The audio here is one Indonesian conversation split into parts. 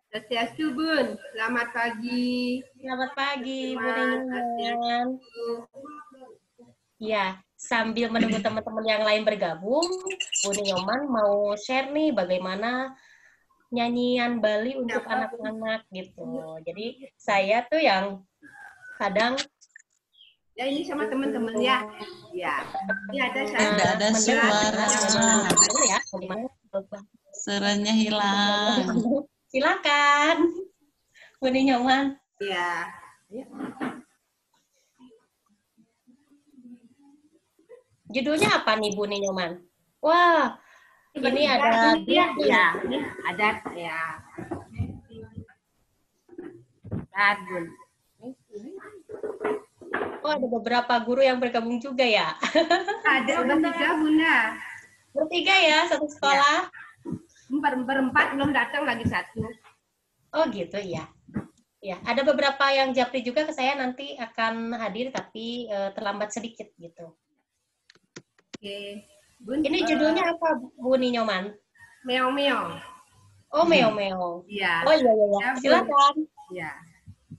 Swastiastu, Bun. Selamat pagi. Selamat pagi, Bu Swastiastu. Nenyan. Ya, sambil menunggu teman-teman yang lain bergabung, Bu Nyoman mau share nih bagaimana nyanyian Bali untuk anak-anak gitu. Jadi saya tuh yang kadang Ya, ini sama teman-teman ya. Ya. Ini ada Tidak ada suara. ya, bagaimana Suaranya hilang. silakan, Bu Nyoman. Ya. Judulnya apa nih, Bu Nyoman? Wah, ini ada ya, ini ada ya. Bun. Oh, ada beberapa guru yang bergabung juga ya? Ada bertiga, Bunda. Bertiga ya, satu sekolah? Berempat belum datang lagi satu. Oh gitu ya. Ya, ada beberapa yang japri juga ke saya nanti akan hadir tapi terlambat sedikit gitu. Oke. Bun, Ini judulnya apa, Bu Nyoman? Meong-meong. Oh, meong-meong. Iya. Oh iya. Silakan. Ya.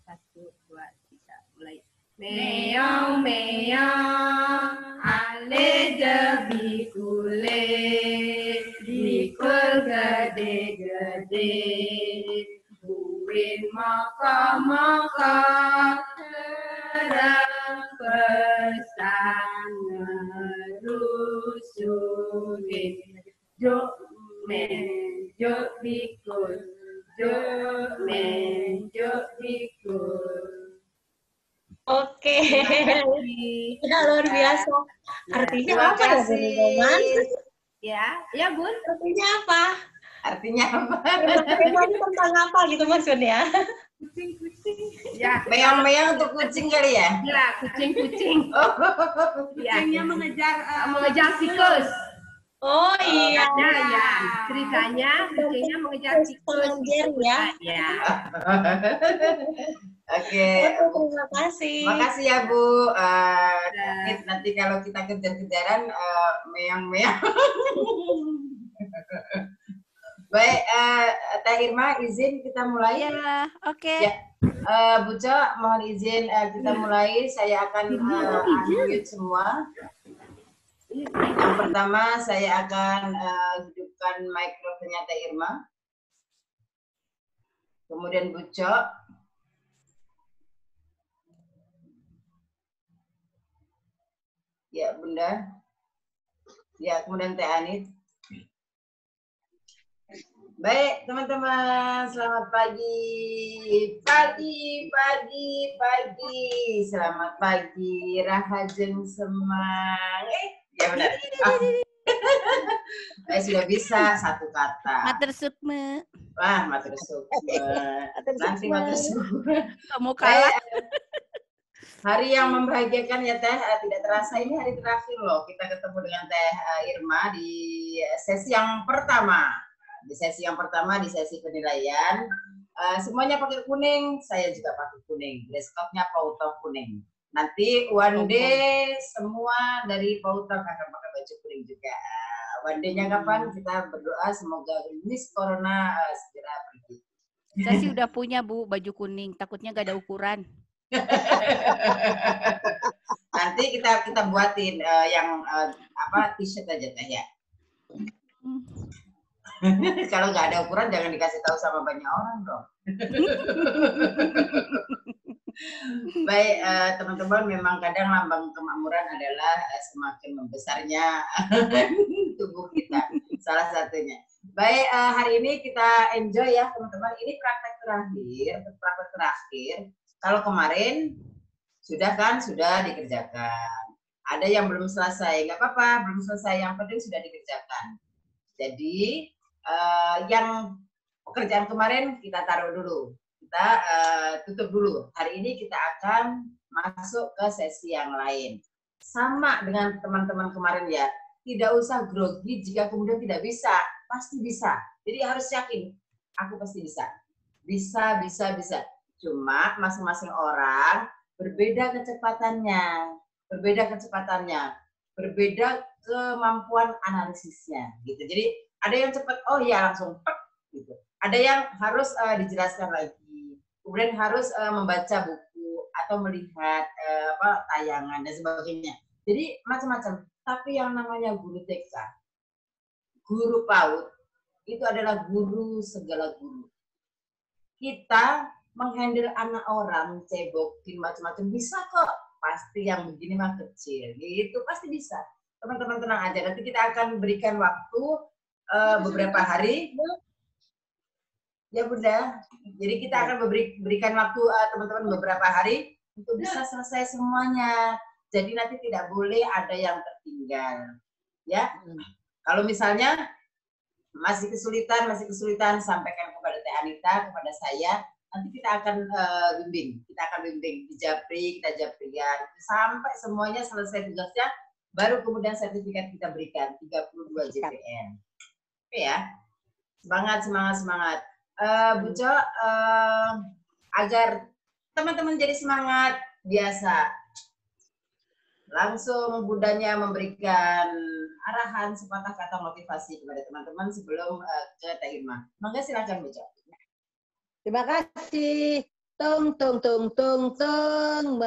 1, 2, 3, mulai. Meong meong ale jebi kule bikul gede-gede buin moko-moko terang pesan ngerusuin juk men juk bikul juk men juk bikul. Oke. Ya, luar biasa. Artinya apa ya, Bu Nyoman? Ya, Bun. Artinya apa? Artinya apa? Tema ini tentang apa gitu maksudnya? Kucing-kucing. Ya, Meong-meong untuk kucing kali ya? ya kucing-kucing. Kucingnya mengejar tikus. Oh iya. Ya, ceritanya kucingnya mengejar tikus. Ya. Ya. Oke. Terima kasih. Makasih ya Bu. Nanti kalau kita kejar-kejaran meong-meong. Baik, Teh Irma izin kita mulai. Ya, oke. Ya, Bu Co, mohon izin kita mulai. Saya akan unmute semua. Yang pertama saya akan hidupkan mikrofonnya Teh Irma. Kemudian Bu Co. Ya, Bunda. Ya, kemudian Teh Anit. Baik, teman-teman, selamat pagi. Pagi. Selamat pagi, rahajeng semang. Ya benar. Sudah bisa satu kata. Matur sukma. Wah, matur sukma. Nanti matur sukma. Kamu kalah. Hari yang membahagiakan ya Teh, tidak terasa ini hari terakhir loh kita ketemu dengan Teh Irma di sesi yang pertama. Di sesi penilaian, semuanya pakai kuning, saya juga pakai kuning. Dress code-nya Pauto kuning. Nanti one day semua dari Pauto akan pakai baju kuning juga. One day-nya kapan? Kita berdoa semoga virus corona segera pergi. Saya sih udah punya Bu baju kuning, takutnya gak ada ukuran. Nanti kita buatin yang t-shirt aja Teh ya. Kalau nggak ada ukuran jangan dikasih tahu sama banyak orang dong. Baik, teman-teman, memang kadang lambang kemakmuran adalah semakin membesarnya tubuh kita, salah satunya. Baik, hari ini kita enjoy ya teman-teman. Ini praktek terakhir. Kalau kemarin sudah dikerjakan. Ada yang belum selesai, nggak apa-apa, belum selesai. Yang penting sudah dikerjakan. Jadi yang pekerjaan kemarin kita taruh dulu, kita tutup dulu. Hari ini kita akan masuk ke sesi yang lain. Sama dengan teman-teman kemarin ya, tidak usah grogi jika kemudian tidak bisa, pasti bisa. Jadi harus yakin, aku pasti bisa. Bisa. Cuma masing-masing orang berbeda kecepatannya, berbeda kemampuan analisisnya, gitu. Jadi ada yang cepat, oh ya langsung pek, gitu. Ada yang harus dijelaskan lagi. Kemudian harus membaca buku atau melihat tayangan dan sebagainya. Jadi macam-macam. Tapi yang namanya guru TK, guru PAUD, itu adalah guru segala guru. Kita menghandle anak orang, cebokin macam-macam bisa kok. Pasti yang begini mah kecil, gitu pasti bisa. Teman-teman tenang aja. Nanti kita akan berikan waktu beberapa hari. Ya Bunda. Jadi kita akan berikan waktu teman-teman beberapa hari untuk bisa selesai semuanya. Jadi nanti tidak boleh ada yang tertinggal. Ya. Kalau misalnya masih kesulitan, sampaikan kepada Teh Anita, kepada saya. Nanti kita akan bimbing. Kita akan bimbing. Dijapri, kita japrian. Sampai semuanya selesai tugasnya, baru kemudian sertifikat kita berikan. 32 JPN. Oke ya. Semangat. Bu Jo, agar teman-teman jadi semangat, biasa. Langsung Bundanya memberikan arahan sepatah kata motivasi kepada teman-teman sebelum ke Teh Irma. Mangga silakan Bu Jo. Terima kasih. Tung tung tung tung tung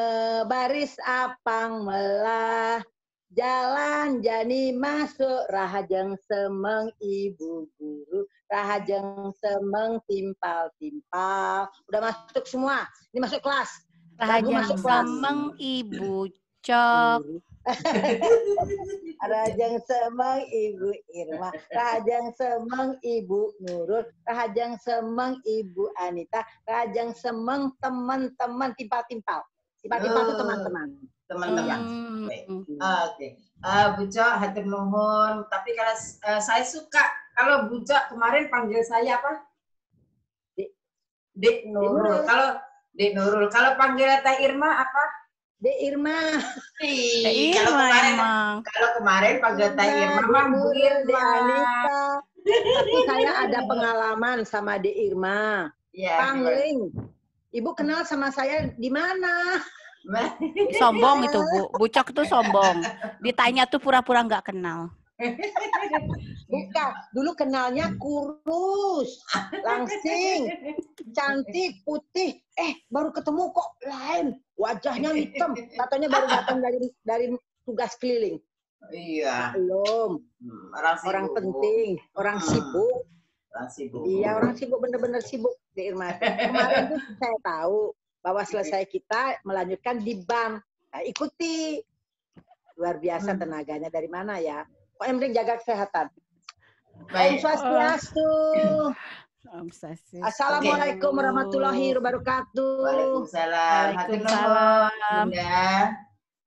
baris apang melah jalan jani masuk rahajeng semeng ibu guru rahajeng semeng timpal. Udah masuk semua. Ini masuk kelas. Rahajeng semeng ibu cok. Rahajeng semeng ibu Irma, rahajeng semeng ibu Nurul, rahajeng semeng ibu Anita, rahajeng semeng teman-teman timpal-timpal. Timpal-timpal itu teman-teman. Teman-teman. Oke. Bu Jo, hatur nuhun. Tapi kalau saya suka kalau Bu Jo kemarin panggil saya apa? Dek Nurul. Kalau Dek Nurul, kalau panggil Teh Irma apa? Dek Irma. Kalau kemarin panggil Teh Irma mah Bu Dek Anita. Irma. Tapi saya ada pengalaman sama Dek Irma. Iya. Pangling. Ibu kenal sama saya di mana? Sombong itu Bu. Bucok itu sombong. Ditanya tuh pura-pura nggak kenal. Bukan, dulu kenalnya kurus, langsing, cantik, putih. Baru ketemu kok lain, wajahnya hitam. Katanya baru datang dari tugas keliling. Iya. Belum. Orang penting, orang sibuk. Iya, orang sibuk, bener-bener sibuk di Irma. Kemarin tuh saya tahu bahwa selesai kita melanjutkan di BAM. Nah, ikuti. Luar biasa tenaganya, dari mana ya? Kok yang penting jaga kesehatan. Om Swastiastu. Assalamualaikum warahmatullahi wabarakatuh. Waalaikumsalam. Waalaikumsalam.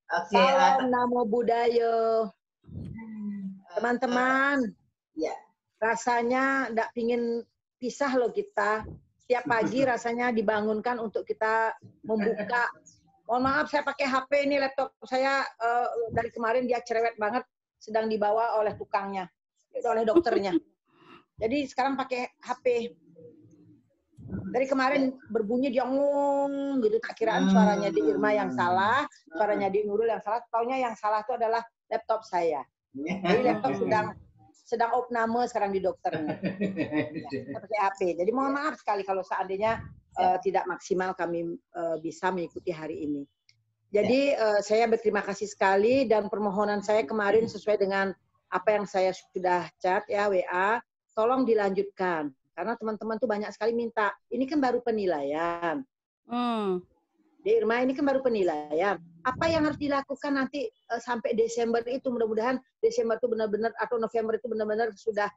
Oke. Salam Namo Buddhaya. Teman-teman, ya. Rasanya nggak pingin pisah loh kita. Setiap pagi rasanya dibangunkan untuk kita membuka. Mohon maaf saya pakai HP ini, laptop saya dari kemarin dia cerewet banget. Sedang dibawa oleh tukangnya, oleh dokternya. Jadi sekarang pakai HP. Dari kemarin berbunyi dia ngomong gitu, tak kiraan suaranya di Irma yang salah, suaranya di Nurul yang salah. Taunya yang salah itu adalah laptop saya. Jadi laptop sedang opname sekarang di dokternya. Ya, pakai HP. Jadi mohon maaf sekali kalau seandainya tidak maksimal kami bisa mengikuti hari ini. Jadi saya berterima kasih sekali dan permohonan saya kemarin sesuai dengan apa yang saya sudah chat ya WA, tolong dilanjutkan karena teman-teman tuh banyak sekali minta. Ini kan baru penilaian. Di Irma ini kan baru penilaian. Apa yang harus dilakukan nanti sampai Desember itu, mudah-mudahan Desember itu benar-benar atau November itu benar-benar sudah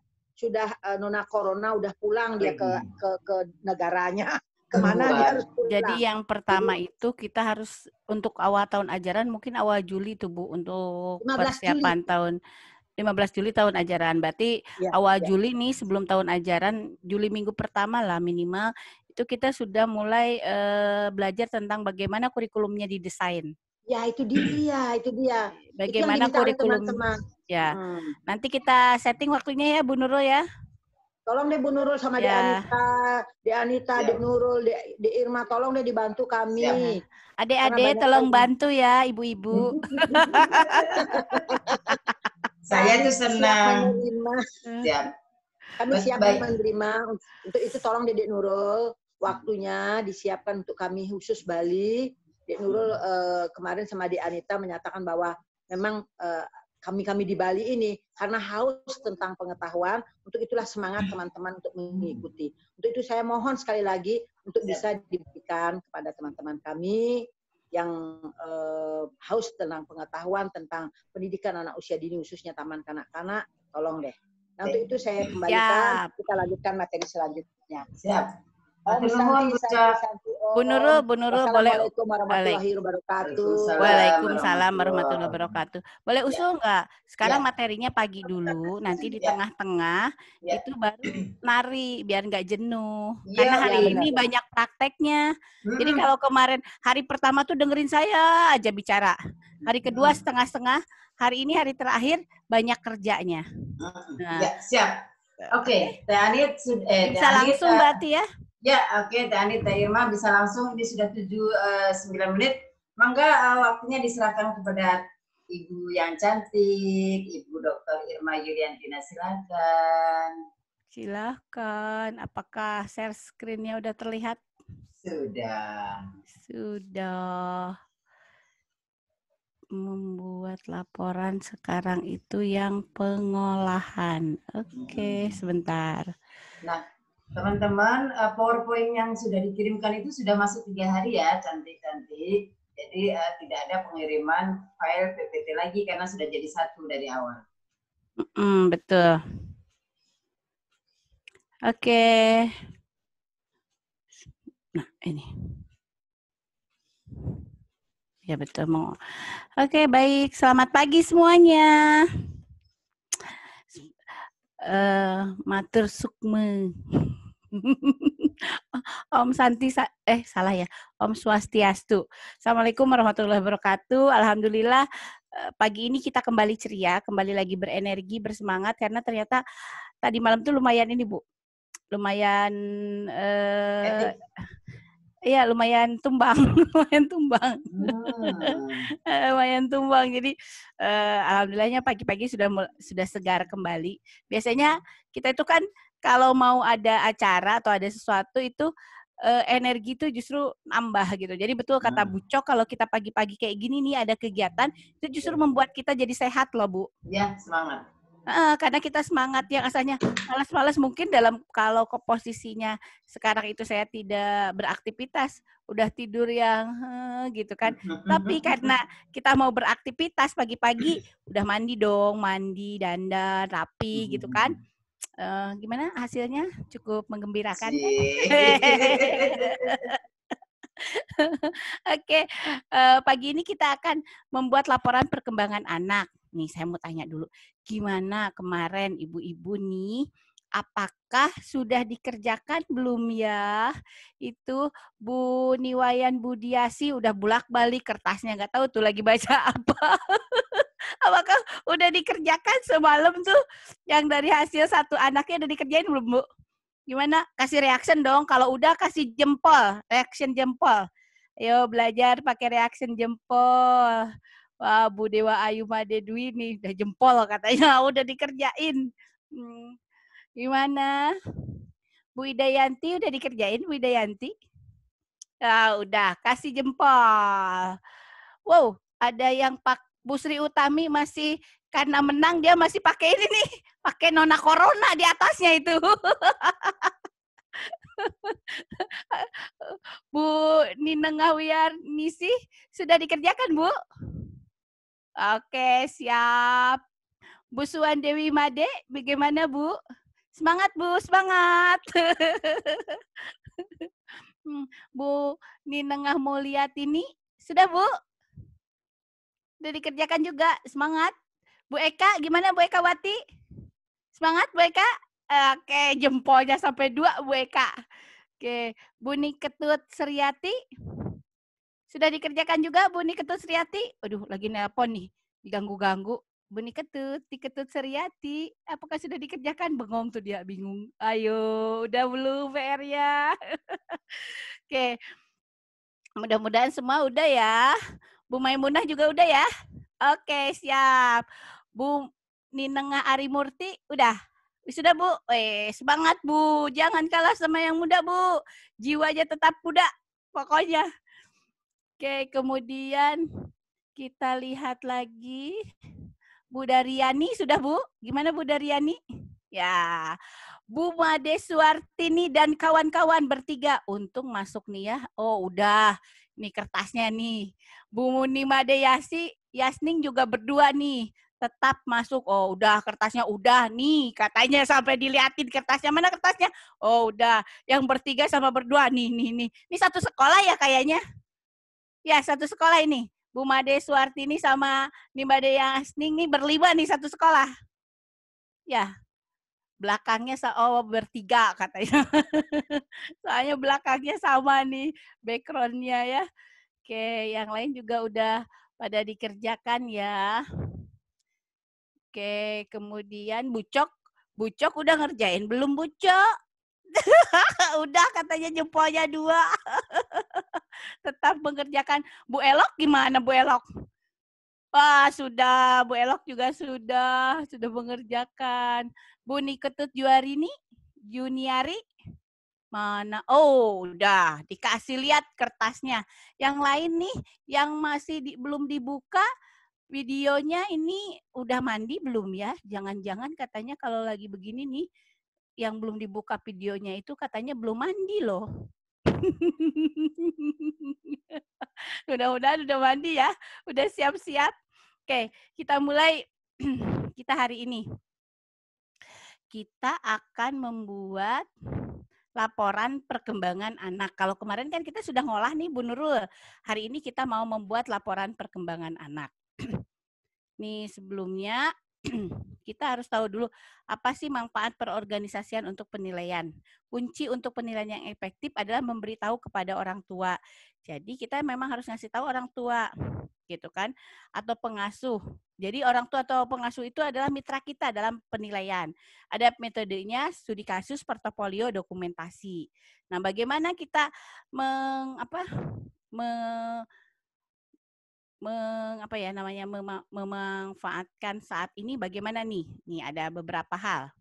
nona corona udah pulang dia ke negaranya. Kemana dia harus pulang. Jadi yang pertama itu kita harus untuk awal tahun ajaran mungkin awal Juli tuh Bu untuk persiapan tahun 15 Juli tahun ajaran. Berarti awal Juli nih sebelum tahun ajaran, Juli minggu pertama lah minimal itu kita sudah mulai belajar tentang bagaimana kurikulumnya didesain. Ya itu dia. Bagaimana kurikulum teman-teman. Ya. Nanti kita setting waktunya ya Bu Nurul ya. Tolong deh Bu Nurul sama ya. Di Anita, di Nurul, di Irma, tolong deh dibantu kami. Adik-adik tolong bantu ya ibu-ibu. Saya tuh senang. Siap. Kami siap menerima. Untuk itu tolong Dedek Nurul, waktunya disiapkan untuk kami khusus Bali. Dedek Nurul kemarin sama Di Anita menyatakan bahwa memang kami di Bali ini karena haus tentang pengetahuan, untuk itulah semangat teman-teman untuk mengikuti. Untuk itu saya mohon sekali lagi untuk bisa diberikan kepada teman-teman kami yang haus tentang pengetahuan tentang pendidikan anak usia dini, khususnya taman kanak-kanak, tolong deh. Nah, untuk itu saya kembalikan, kita lanjutkan materi selanjutnya. Siap. Om Santi, Bu Nurul boleh. Assalamualaikum warahmatullahi wabarakatuh. Waalaikumsalam warahmatullahi wabarakatuh. Boleh usul nggak? Sekarang Ya. materinya pagi dulu, nanti di tengah-tengah itu baru nari biar nggak jenuh. Ya, Karena hari ya, ini banyak prakteknya. Jadi kalau kemarin hari pertama tuh dengerin saya aja bicara. Hari kedua setengah-setengah, hari ini hari terakhir banyak kerjanya. Nah. Ya, siap. Oke, Teh Anit bisa langsung berarti ya? Ya, oke, Teh Anit, Teh Irma bisa langsung. Ini sudah 9 menit. Mangga waktunya diserahkan kepada Ibu yang cantik, Ibu Dr. Irma Yuliantina, silakan. Silakan. Apakah share screen-nya udah terlihat? Sudah. Membuat laporan sekarang itu yang pengolahan. Oke, sebentar. Nah, teman-teman, PowerPoint yang sudah dikirimkan itu sudah masuk 3 hari ya, cantik-cantik. Jadi tidak ada pengiriman file PPT lagi karena sudah jadi 1 dari awal. Betul. Oke. Nah, ini. Ya betul. Oke, baik. Selamat pagi semuanya. Matur sukma. Om Santi, salah ya. Om Swastiastu. Assalamualaikum warahmatullahi wabarakatuh. Alhamdulillah pagi ini kita kembali ceria, kembali lagi berenergi, bersemangat karena ternyata tadi malam tuh lumayan ini Bu. Lumayan iya, lumayan tumbang, lumayan tumbang. Jadi alhamdulillahnya pagi-pagi sudah segar kembali. Biasanya kita itu kan kalau mau ada acara atau ada sesuatu itu energi itu justru nambah gitu. Jadi betul kata Bu Cok, kalau kita pagi-pagi kayak gini nih ada kegiatan, itu justru membuat kita jadi sehat loh Bu. Ya, semangat. Karena kita semangat yang asalnya malas-malas, mungkin kalau ke posisinya sekarang itu saya tidak beraktivitas, udah tidur yang gitu kan. Tapi karena kita mau beraktivitas pagi-pagi, udah mandi, dandan, rapi gitu kan. Gimana hasilnya? Cukup menggembirakan. Oke, pagi ini kita akan membuat laporan perkembangan anak. Nih, saya mau tanya dulu, gimana kemarin ibu-ibu nih, apakah sudah dikerjakan belum ya? Itu Bu Niwayan Budiasi udah bolak-balik kertasnya, nggak tahu tuh lagi baca apa. Apakah udah dikerjakan semalam tuh yang dari hasil 1 anaknya udah dikerjain belum Bu? Gimana? Kasih reaction dong. Kalau udah kasih jempol, reaction jempol. Ayo belajar pakai reaction jempol. Wah, Bu Dewa Ayu Made Dwi nih udah jempol katanya, udah dikerjain. Gimana? Bu Idayanti udah dikerjain, Bu Idayanti? Udah, kasih jempol. Wow, ada yang Bu Sri Utami masih karena menang dia masih pakai ini nih, pakai Nona Corona di atasnya itu. Bu Nineng Ngawiar Nisi sudah dikerjakan Bu? Oke, siap. Bu Suwan Dewi Made, bagaimana Bu? Semangat Bu, semangat. Bu Ninengah Mulyatini, sudah Bu? Sudah dikerjakan juga, semangat. Bu Eka, gimana Bu Eka Wati? Semangat Bu Eka? Oke, jempolnya sampai 2 Bu Eka. Oke, Bu Niketut Sriati. Sudah dikerjakan juga Bu Niketut Sriati? Aduh, lagi nelpon nih, diganggu-ganggu. Bu Niketut Sriati, apakah sudah dikerjakan? Bengong tuh dia, bingung. Ayo, udah belum PR-nya? Oke, mudah-mudahan semua udah ya. Bu Maimunah juga udah ya? Oke, siap. Bu Ninengah Arimurti, udah? Wisuda Bu. Semangat Bu. Jangan kalah sama yang muda Bu. Jiwanya tetap muda. Pokoknya. Oke, kemudian kita lihat lagi. Bu Daryani sudah Bu? Gimana Bu Daryani? Ya. Bu Made Suartini dan kawan-kawan bertiga. Untung masuk nih ya. Oh udah. Nih kertasnya nih. Bu Muni Made Yasning juga berdua nih. Tetap masuk. Oh udah kertasnya udah nih. Katanya sampai diliatin kertasnya. Mana kertasnya? Oh udah. Yang bertiga sama berdua. Nih. Ini satu sekolah ya kayaknya. Ya satu sekolah ini. Bu Made Suartini sama Nimade Yasning nih berlima nih satu sekolah. Ya. Belakangnya bertiga katanya. Soalnya belakangnya sama nih background-nya ya. Oke, yang lain juga udah pada dikerjakan ya. Oke, kemudian Bucok udah ngerjain belum Bucok? Udah katanya jempolnya 2. Tetap mengerjakan. Bu Elok gimana Bu Elok? Wah, sudah. Bu Elok juga sudah mengerjakan. Bu Niketut Juniari, mana? Oh, udah dikasih lihat kertasnya. Yang lain nih, yang masih belum dibuka videonya ini udah mandi belum ya? Jangan-jangan katanya kalau lagi begini nih, yang belum dibuka videonya itu katanya belum mandi loh. Mudah-mudahan udah mandi ya, udah siap-siap. Oke, kita mulai. Kita hari ini. Kita akan membuat laporan perkembangan anak. Kalau kemarin kan kita sudah ngolah nih Bu Nurul. Hari ini kita mau membuat laporan perkembangan anak. Nih sebelumnya kita harus tahu dulu apa sih manfaat perorganisasian untuk penilaian. Kunci untuk penilaian yang efektif adalah memberitahu kepada orang tua. Jadi kita memang harus ngasih tahu orang tua, gitu kan? Atau pengasuh. Jadi orang tua atau pengasuh itu adalah mitra kita dalam penilaian. Ada metodenya studi kasus, portofolio, dokumentasi. Nah, bagaimana kita memanfaatkan saat ini bagaimana nih? Nih ada beberapa hal.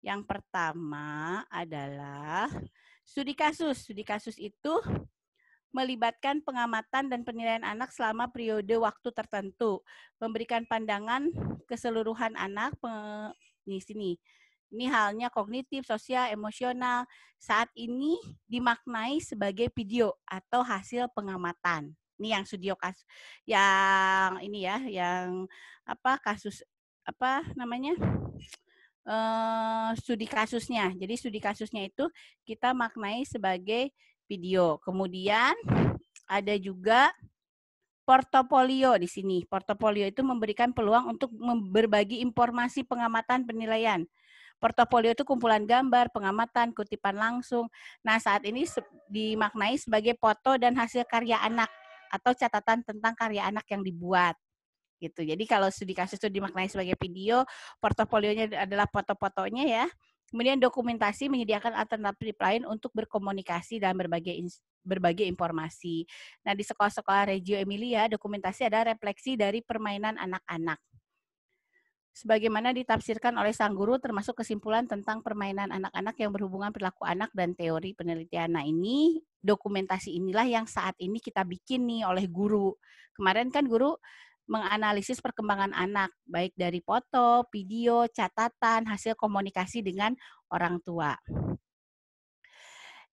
Yang pertama adalah studi kasus. Studi kasus itu melibatkan pengamatan dan penilaian anak selama periode waktu tertentu, memberikan pandangan keseluruhan anak di sini. Ini halnya kognitif, sosial, emosional. Saat ini dimaknai sebagai video atau hasil pengamatan. Ini yang studio kasus, yang ini ya, yang kasus studi kasusnya. Jadi studi kasusnya itu kita maknai sebagai video. Kemudian ada juga portofolio di sini. Portofolio itu memberikan peluang untuk berbagi informasi pengamatan penilaian. Portofolio itu kumpulan gambar, pengamatan, kutipan langsung. Nah, saat ini dimaknai sebagai foto dan hasil karya anak atau catatan tentang karya anak yang dibuat. Gitu. Jadi kalau studi kasus itu dimaknai sebagai video, portofolionya adalah foto-fotonya ya. Kemudian dokumentasi menyediakan alternatif lain untuk berkomunikasi dan berbagai informasi. Nah, di sekolah-sekolah Reggio Emilia, dokumentasi adalah refleksi dari permainan anak-anak. Sebagaimana ditafsirkan oleh sang guru, termasuk kesimpulan tentang permainan anak-anak yang berhubungan perilaku anak dan teori penelitian. Nah, ini dokumentasi inilah yang saat ini kita bikin nih oleh guru. Kemarin kan guru menganalisis perkembangan anak, baik dari foto, video, catatan, hasil komunikasi dengan orang tua.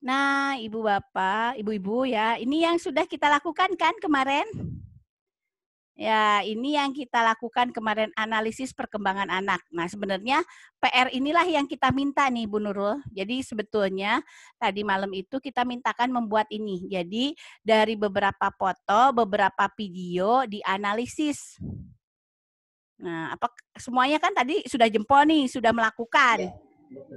Nah, Ibu Bapak, Ibu-Ibu ya, ini yang sudah kita lakukan kan kemarin? Ya, ini yang kita lakukan kemarin, analisis perkembangan anak. Nah, sebenarnya PR inilah yang kita minta nih, Bu Nurul. Jadi sebetulnya tadi malam itu kita mintakan membuat ini. Jadi dari beberapa foto, beberapa video dianalisis. Nah, semuanya kan tadi sudah jempol nih, sudah melakukan.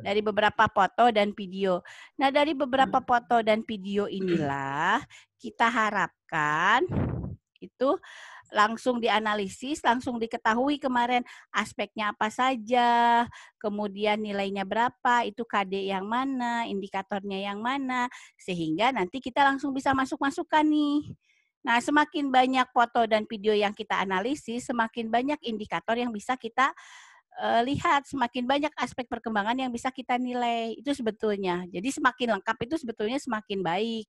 Dari beberapa foto dan video. Nah, dari beberapa foto dan video inilah kita harapkan itu langsung dianalisis, langsung diketahui kemarin aspeknya apa saja, kemudian nilainya berapa, itu KD yang mana, indikatornya yang mana, sehingga nanti kita langsung bisa masuk-masukkan nih. Nah, semakin banyak foto dan video yang kita analisis, semakin banyak indikator yang bisa kita lihat semakin banyak aspek perkembangan yang bisa kita nilai. Itu sebetulnya. Jadi semakin lengkap itu sebetulnya semakin baik.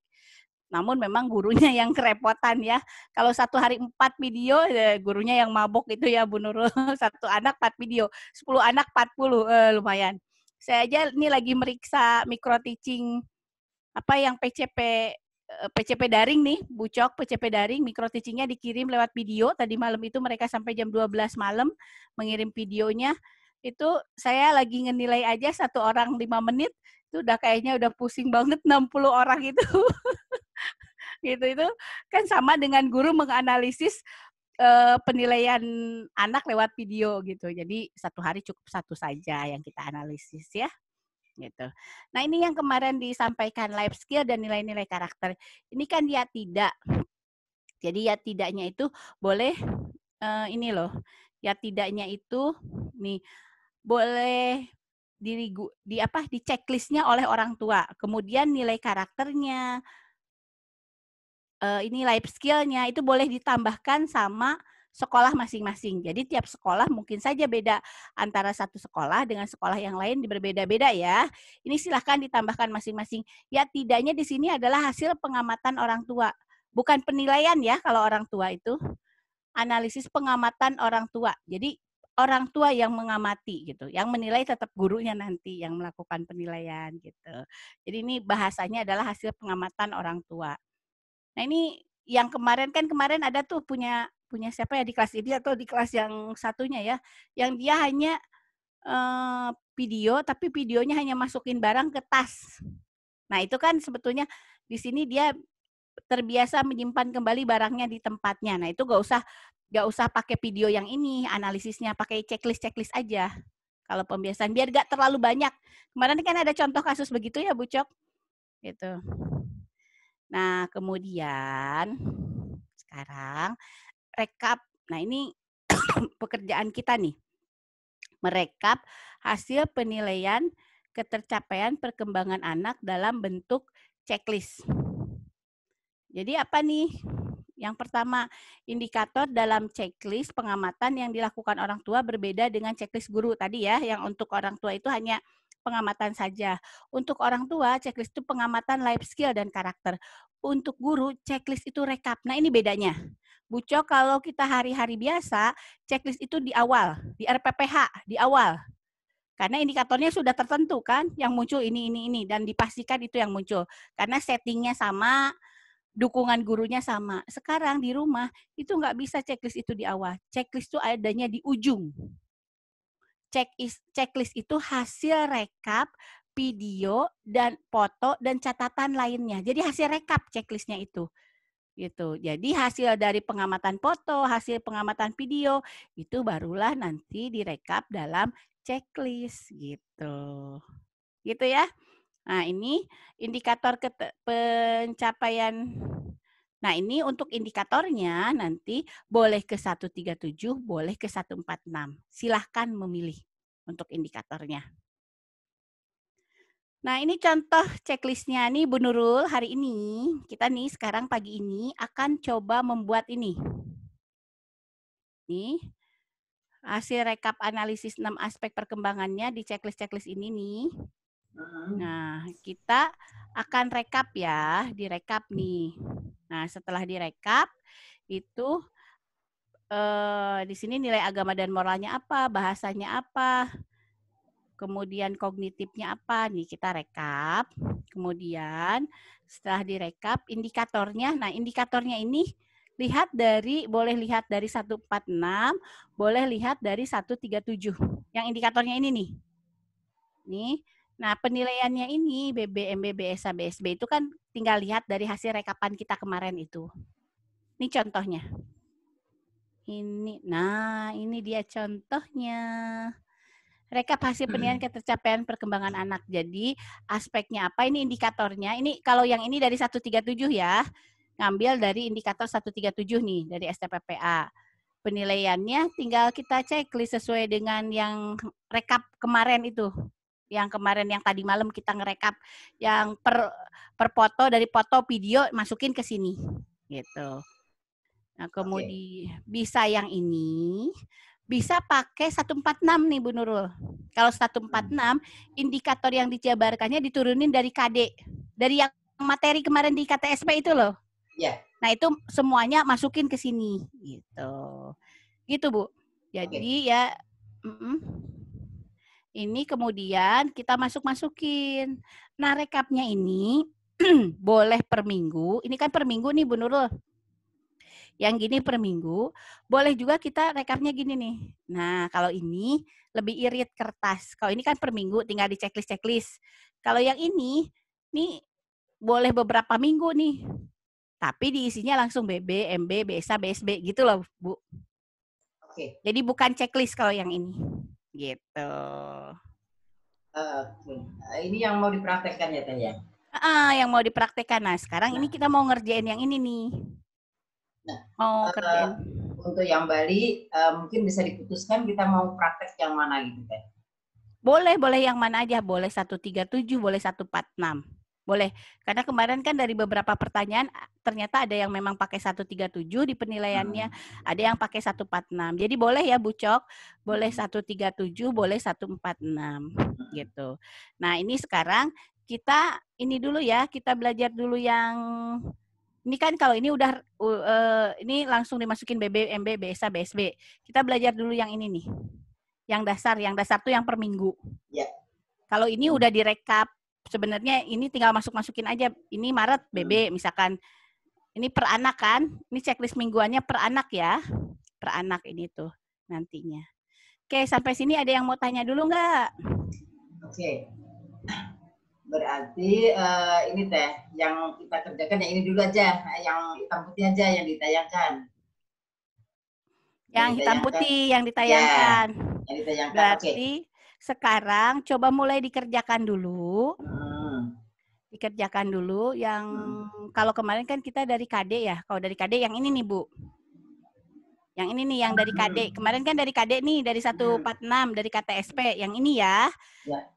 Namun memang gurunya yang kerepotan ya. Kalau satu hari 4 video, gurunya yang mabok itu ya Bu Nurul. Satu anak 4 video, 10 anak 40, lumayan. Saya aja ini lagi meriksa micro teaching apa yang PCP daring nih, Bucok, PCP daring, micro teachingnya dikirim lewat video. Tadi malam itu mereka sampai jam 12 malam mengirim videonya. Itu saya lagi ngenilai aja satu orang 5 menit, itu udah kayaknya udah pusing banget 60 orang itu. Gitu itu kan sama dengan guru menganalisis penilaian anak lewat video gitu. Jadi satu hari cukup satu saja yang kita analisis ya. Gitu. Nah, ini yang kemarin disampaikan life skill dan nilai-nilai karakter. Ini kan ya tidak. Jadi ya tidaknya itu boleh ini loh. Ya tidaknya itu nih boleh di checklistnya oleh orang tua. Kemudian nilai karakternya, ini life skill-nya itu boleh ditambahkan sama sekolah masing-masing. Jadi tiap sekolah mungkin saja beda antara satu sekolah dengan sekolah yang lain berbeda-beda ya. Ini silahkan ditambahkan masing-masing. Ya tidaknya di sini adalah hasil pengamatan orang tua. Bukan penilaian ya kalau orang tua itu. Analisis pengamatan orang tua. Jadi orang tua yang mengamati gitu. Yang menilai tetap gurunya nanti yang melakukan penilaian gitu. Jadi ini bahasanya adalah hasil pengamatan orang tua. Nah ini yang kemarin ada tuh punya siapa ya di kelas ini atau di kelas yang satunya ya, yang dia hanya video tapi videonya hanya masukin barang ke tas. Nah itu kan sebetulnya di sini dia terbiasa menyimpan kembali barangnya di tempatnya. Nah itu gak usah pakai video yang ini analisisnya, pakai checklist aja. Kalau pembiasaan biar gak terlalu banyak. Kemarin kan ada contoh kasus begitu ya Bu Cok, gitu. Nah, kemudian sekarang rekap. Nah, ini pekerjaan kita nih. Merekap hasil penilaian ketercapaian perkembangan anak dalam bentuk checklist. Jadi apa nih? Yang pertama, indikator dalam checklist pengamatan yang dilakukan orang tua berbeda dengan checklist guru tadi ya, yang untuk orang tua itu hanya pengamatan saja. Untuk orang tua, checklist itu pengamatan life skill dan karakter. Untuk guru, checklist itu rekap. Nah, ini bedanya. Bu Cok, kalau kita hari-hari biasa, checklist itu di awal, di RPPH, di awal. Karena indikatornya sudah tertentu kan, yang muncul ini, dan dipastikan itu yang muncul. Karena settingnya sama, dukungan gurunya sama. Sekarang di rumah, itu nggak bisa checklist itu di awal. Checklist itu adanya di ujung. Checklist itu hasil rekap, video, dan foto, dan catatan lainnya. Jadi hasil rekap checklistnya itu. Gitu. Jadi hasil dari pengamatan foto, hasil pengamatan video, itu barulah nanti direkap dalam checklist. Gitu. Gitu ya. Nah ini indikator pencapaian. Nah ini untuk indikatornya nanti boleh ke 137, boleh ke 146. Silahkan memilih untuk indikatornya. Nah ini contoh checklistnya nih Bu Nurul hari ini. Kita nih sekarang pagi ini akan coba membuat ini. Nih hasil rekap analisis 6 aspek perkembangannya di checklist ini nih. Nah kita akan rekap ya, direkap nih. Nah setelah direkap itu di sini nilai agama dan moralnya apa, bahasanya apa, kemudian kognitifnya apa, nih kita rekap. Kemudian setelah direkap indikatornya, nah indikatornya ini boleh lihat dari 146, boleh lihat dari 137. Yang indikatornya ini nih. Nih, nah penilaiannya ini BBM, BSA, BSB itu kan tinggal lihat dari hasil rekapan kita kemarin itu. Ini contohnya. Ini dia contohnya. Rekap hasil penilaian ketercapaian perkembangan anak. Jadi aspeknya apa? Ini indikatornya. Ini kalau yang ini dari 137 ya. Ngambil dari indikator 137 nih dari STPPA. Penilaiannya tinggal kita checklist sesuai dengan yang rekap kemarin itu. Yang kemarin yang tadi malam kita ngerekap yang per foto dari foto video masukin ke sini gitu. Nah, kemudian bisa yang ini, bisa pakai 146 nih Bu Nurul. Kalau 146, indikator yang dijabarkannya diturunin dari KD. Dari yang materi kemarin di KTSP itu loh. Ya. Nah, itu semuanya masukin ke sini gitu. Gitu, Bu. Jadi ya ini kemudian kita masukin. Nah, rekapnya ini boleh per minggu. Ini kan per minggu nih Bu Nurul. Yang gini per minggu, boleh juga kita rekapnya gini nih. Nah, kalau ini lebih irit kertas. Kalau ini kan per minggu, tinggal di checklist. Kalau yang ini, nih boleh beberapa minggu nih. Tapi diisinya langsung BB, MB, BSA, BSB gitu loh, Bu. Oke. Jadi bukan checklist kalau yang ini. Gitu. Oke. Ini yang mau dipraktekkan ya, Teh ya? Yang mau dipraktekkan. Nah, sekarang ini kita mau ngerjain yang ini nih. Mau kerjain. Untuk yang Bali, mungkin bisa diputuskan kita mau praktek yang mana gitu, Teh? Boleh yang mana aja. Boleh 137, boleh 146. Boleh. Karena kemarin kan dari beberapa pertanyaan, ternyata ada yang memang pakai 137 di penilaiannya, ada yang pakai 146. Jadi boleh ya Bu Cok, boleh 137, boleh 146 gitu. Nah, ini sekarang kita ini dulu ya, kita belajar dulu yang ini kan kalau ini udah ini langsung dimasukin BB, MB, BSA, BSB. Kita belajar dulu yang ini nih. Yang dasar tuh yang per minggu. Ya. Kalau ini udah direkap, sebenarnya ini tinggal masukin aja. Ini Maret BB misalkan. Ini per anak kan? Ini checklist mingguannya per anak ya. Per anak ini tuh nantinya. Oke, sampai sini ada yang mau tanya dulu nggak? Oke. Berarti ini Teh, yang kita kerjakan yang ini dulu aja, yang hitam putih aja yang ditayangkan. Yang hitam putih yang ditayangkan. Ya, yang ditayangkan. Berarti sekarang coba mulai dikerjakan dulu. Dikerjakan dulu yang kalau kemarin kan kita dari KD ya. Kalau dari KD yang ini nih Bu. Yang ini nih yang dari KD. Kemarin kan dari KD nih dari 146 dari KTSP. Yang ini ya.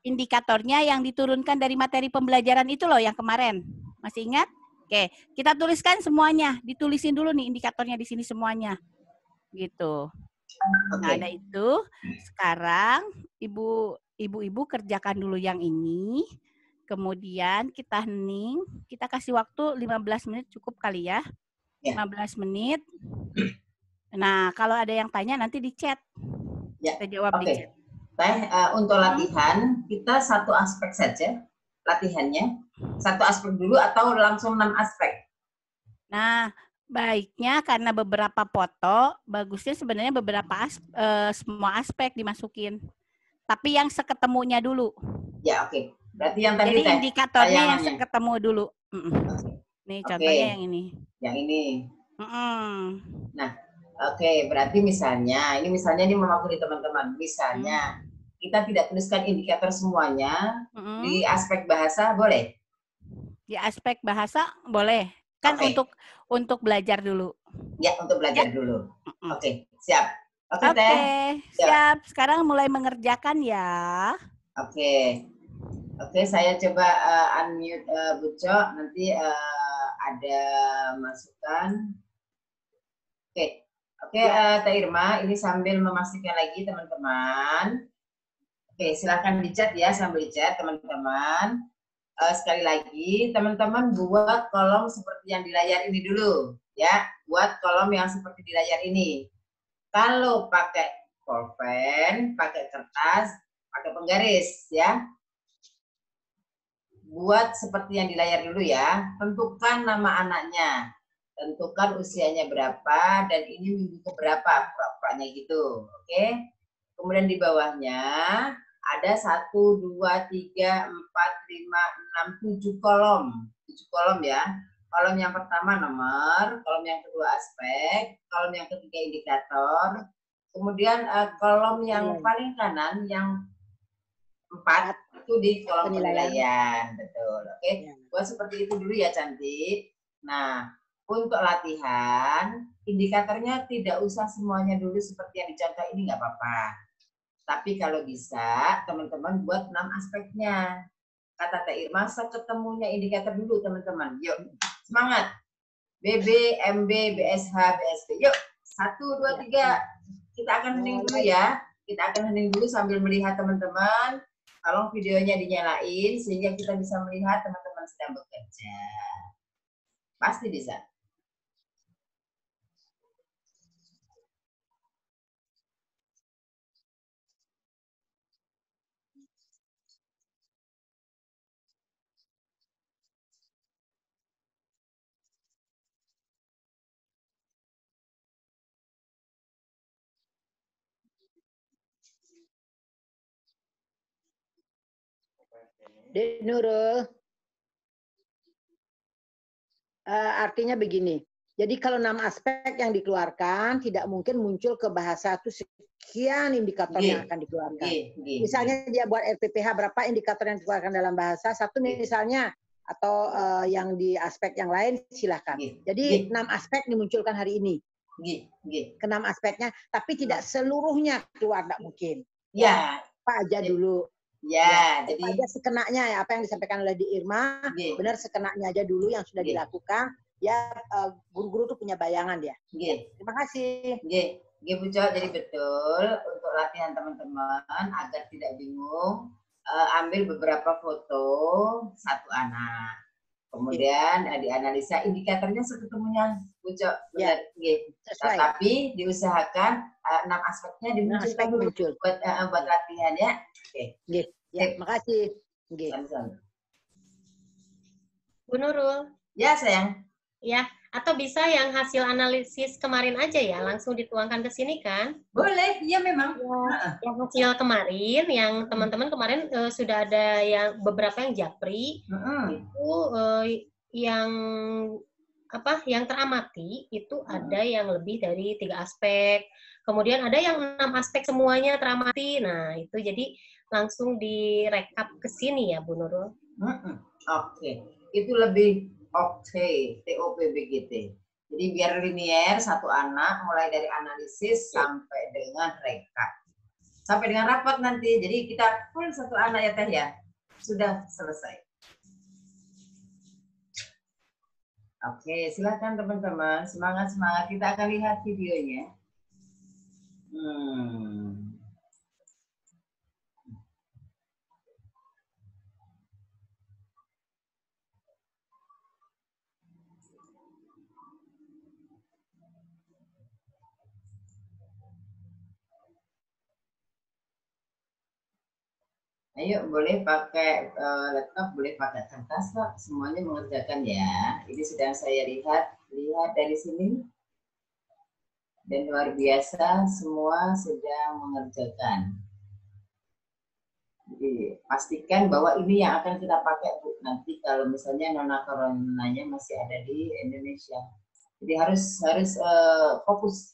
Indikatornya yang diturunkan dari materi pembelajaran itu loh yang kemarin. Masih ingat? Oke, kita tuliskan semuanya. Ditulisin dulu nih indikatornya di sini semuanya. Gitu. Nah, ada itu. Sekarang ibu-ibu kerjakan dulu yang ini. Kemudian kita hening. Kita kasih waktu 15 menit cukup kali ya. 15 menit. Nah, kalau ada yang tanya nanti di chat. Kita jawab di chat. Teh, untuk latihan, kita satu aspek saja latihannya. Satu aspek dulu atau langsung 6 aspek? Nah, baiknya karena beberapa foto, bagusnya sebenarnya semua aspek dimasukin. Tapi yang seketemunya dulu. Ya, oke. Berarti yang tadi jadi indikatornya yang seketemu dulu. Nih contohnya yang ini. Yang ini. Nah, oke. Berarti misalnya ini mewakili teman-teman. Misalnya kita tidak tuliskan indikator semuanya di aspek bahasa, boleh? Di aspek bahasa boleh. Kan untuk belajar dulu. Ya, untuk belajar dulu. Oke, siap. Oke, siap. Sekarang mulai mengerjakan ya. Oke, saya coba unmute Bu Cok, nanti ada masukan. Oke, Teh Irma, ini sambil memastikan lagi teman-teman. Oke, silakan di chat ya, sambil di chat teman-teman. Sekali lagi, teman-teman buat kolom seperti yang di layar ini dulu, ya. Buat kolom yang seperti di layar ini. Kalau pakai pulpen, pakai kertas, pakai penggaris, ya. Buat seperti yang di layar dulu ya. Tentukan nama anaknya, tentukan usianya berapa, dan ini minggu keberapa, pura-puranya gitu, oke? Kemudian di bawahnya ada 1, 2, 3, 4, 5, 6, 7 kolom. 7 kolom ya. Kolom yang pertama nomor, kolom yang kedua aspek, kolom yang ketiga indikator, kemudian kolom yang paling kanan yang 4 itu di kolom penilaian. Betul, oke? Buat seperti itu dulu ya cantik. Nah, untuk latihan, indikatornya tidak usah semuanya dulu seperti yang dicontoh ini, nggak apa-apa. Tapi kalau bisa, teman-teman buat 6 aspeknya. Kata Teh Irma, seketemunya indikator dulu, teman-teman. Yuk, semangat. BB, MB, BSH, BSB. Yuk, 1, 2, 3. kita akan hening dulu ya. Kita akan hening dulu sambil melihat teman-teman. Tolong videonya dinyalain sehingga kita bisa melihat teman-teman sedang bekerja. Pasti bisa. Dek Nurul, artinya begini. Jadi kalau 6 aspek yang dikeluarkan tidak mungkin muncul ke bahasa itu sekian indikator yang akan dikeluarkan. Misalnya dia buat RPPH berapa indikator yang dikeluarkan dalam bahasa, satu misalnya, atau yang di aspek yang lain silahkan. Jadi 6 aspek dimunculkan hari ini. Ke 6 aspeknya, tapi tidak seluruhnya keluar, tidak mungkin. Ya. Apa aja dulu. Ya, jadi aja sekenanya ya, apa yang disampaikan oleh Di Irma, benar sekenanya aja dulu yang sudah dilakukan. Ya, guru-guru tuh punya bayangan ya. Terima kasih. Pujo, jadi betul untuk latihan teman-teman agar tidak bingung, ambil beberapa foto satu anak. Kemudian dianalisa indikatornya seketemunya, Pujo. Benar. Tetapi diusahakan 6 aspeknya dimunculkan dulu buat latihan ya. Ya, makasih. Bu Nurul. Ya, sayang. Ya, atau bisa yang hasil analisis kemarin aja ya, langsung dituangkan ke sini kan? Boleh, iya memang. Ya, yang hasil kemarin, yang teman-teman kemarin sudah ada yang beberapa yang japri, itu yang apa? Yang teramati itu ada yang lebih dari 3 aspek. Kemudian ada yang 6 aspek semuanya teramati. Nah, itu jadi langsung direkap ke sini ya, Bu Nurul. Oke. Itu lebih oke, TOPBGT. Jadi biar linier satu anak mulai dari analisis sampai dengan rekap. Sampai dengan rapat nanti. Jadi kita full satu anak ya Teh ya. Sudah selesai. Oke, silakan teman-teman. Semangat-semangat. Kita akan lihat videonya. Ayo, boleh pakai laptop, boleh pakai kertas, Pak. Semuanya mengerjakan ya. Ini sedang saya lihat dari sini. Dan luar biasa, semua sedang mengerjakan. Jadi, pastikan bahwa ini yang akan kita pakai, Bu. Nanti kalau misalnya nona coronanya masih ada di Indonesia. Jadi harus fokus.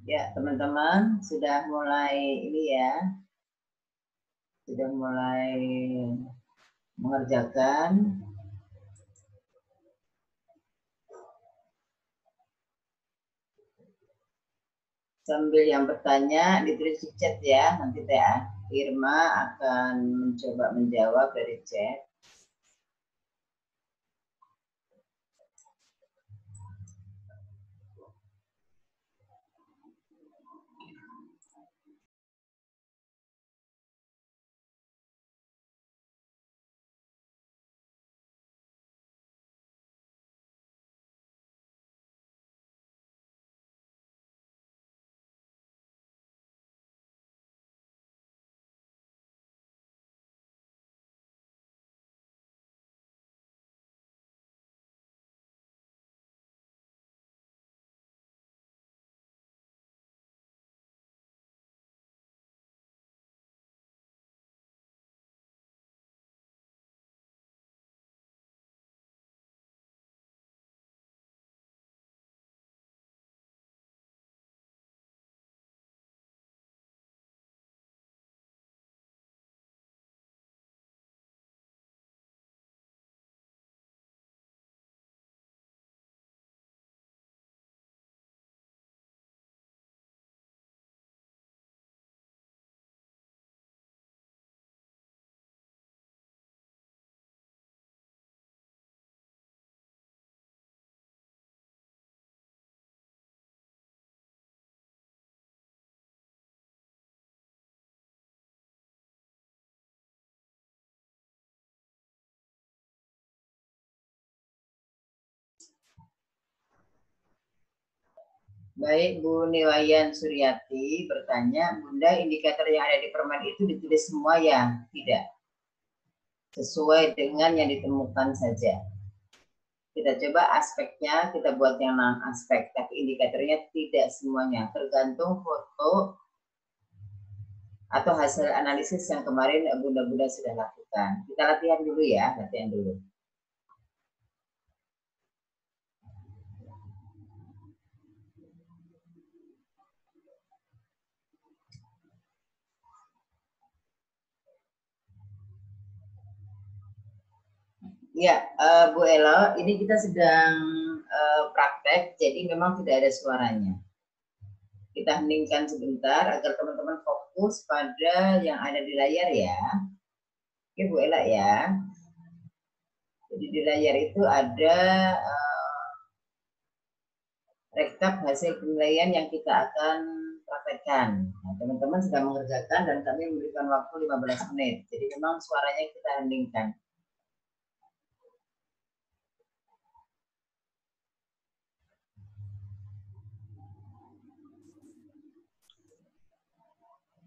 Ya, teman-teman sudah mulai ini ya. Sudah mulai mengerjakan. Sambil yang bertanya ditulis di chat ya. Nanti Teh Irma akan mencoba menjawab dari chat. Baik, Bu Newayan Suryati bertanya, Bunda, indikator yang ada di permen itu ditulis semua ya? Tidak. Sesuai dengan yang ditemukan saja. Kita coba aspeknya, kita buat yang non-aspek, tapi indikatornya tidak semuanya. Tergantung foto atau hasil analisis yang kemarin Bunda-Bunda sudah lakukan. Kita latihan dulu ya, latihan dulu. Ya, Bu Elo, ini kita sedang praktek, jadi memang tidak ada suaranya. Kita heningkan sebentar agar teman-teman fokus pada yang ada di layar ya. Oke, Bu Ela ya. Jadi di layar itu ada rekap hasil penilaian yang kita akan praktekkan. Nah, teman-teman sedang mengerjakan dan kami memberikan waktu 15 menit. Jadi memang suaranya kita heningkan.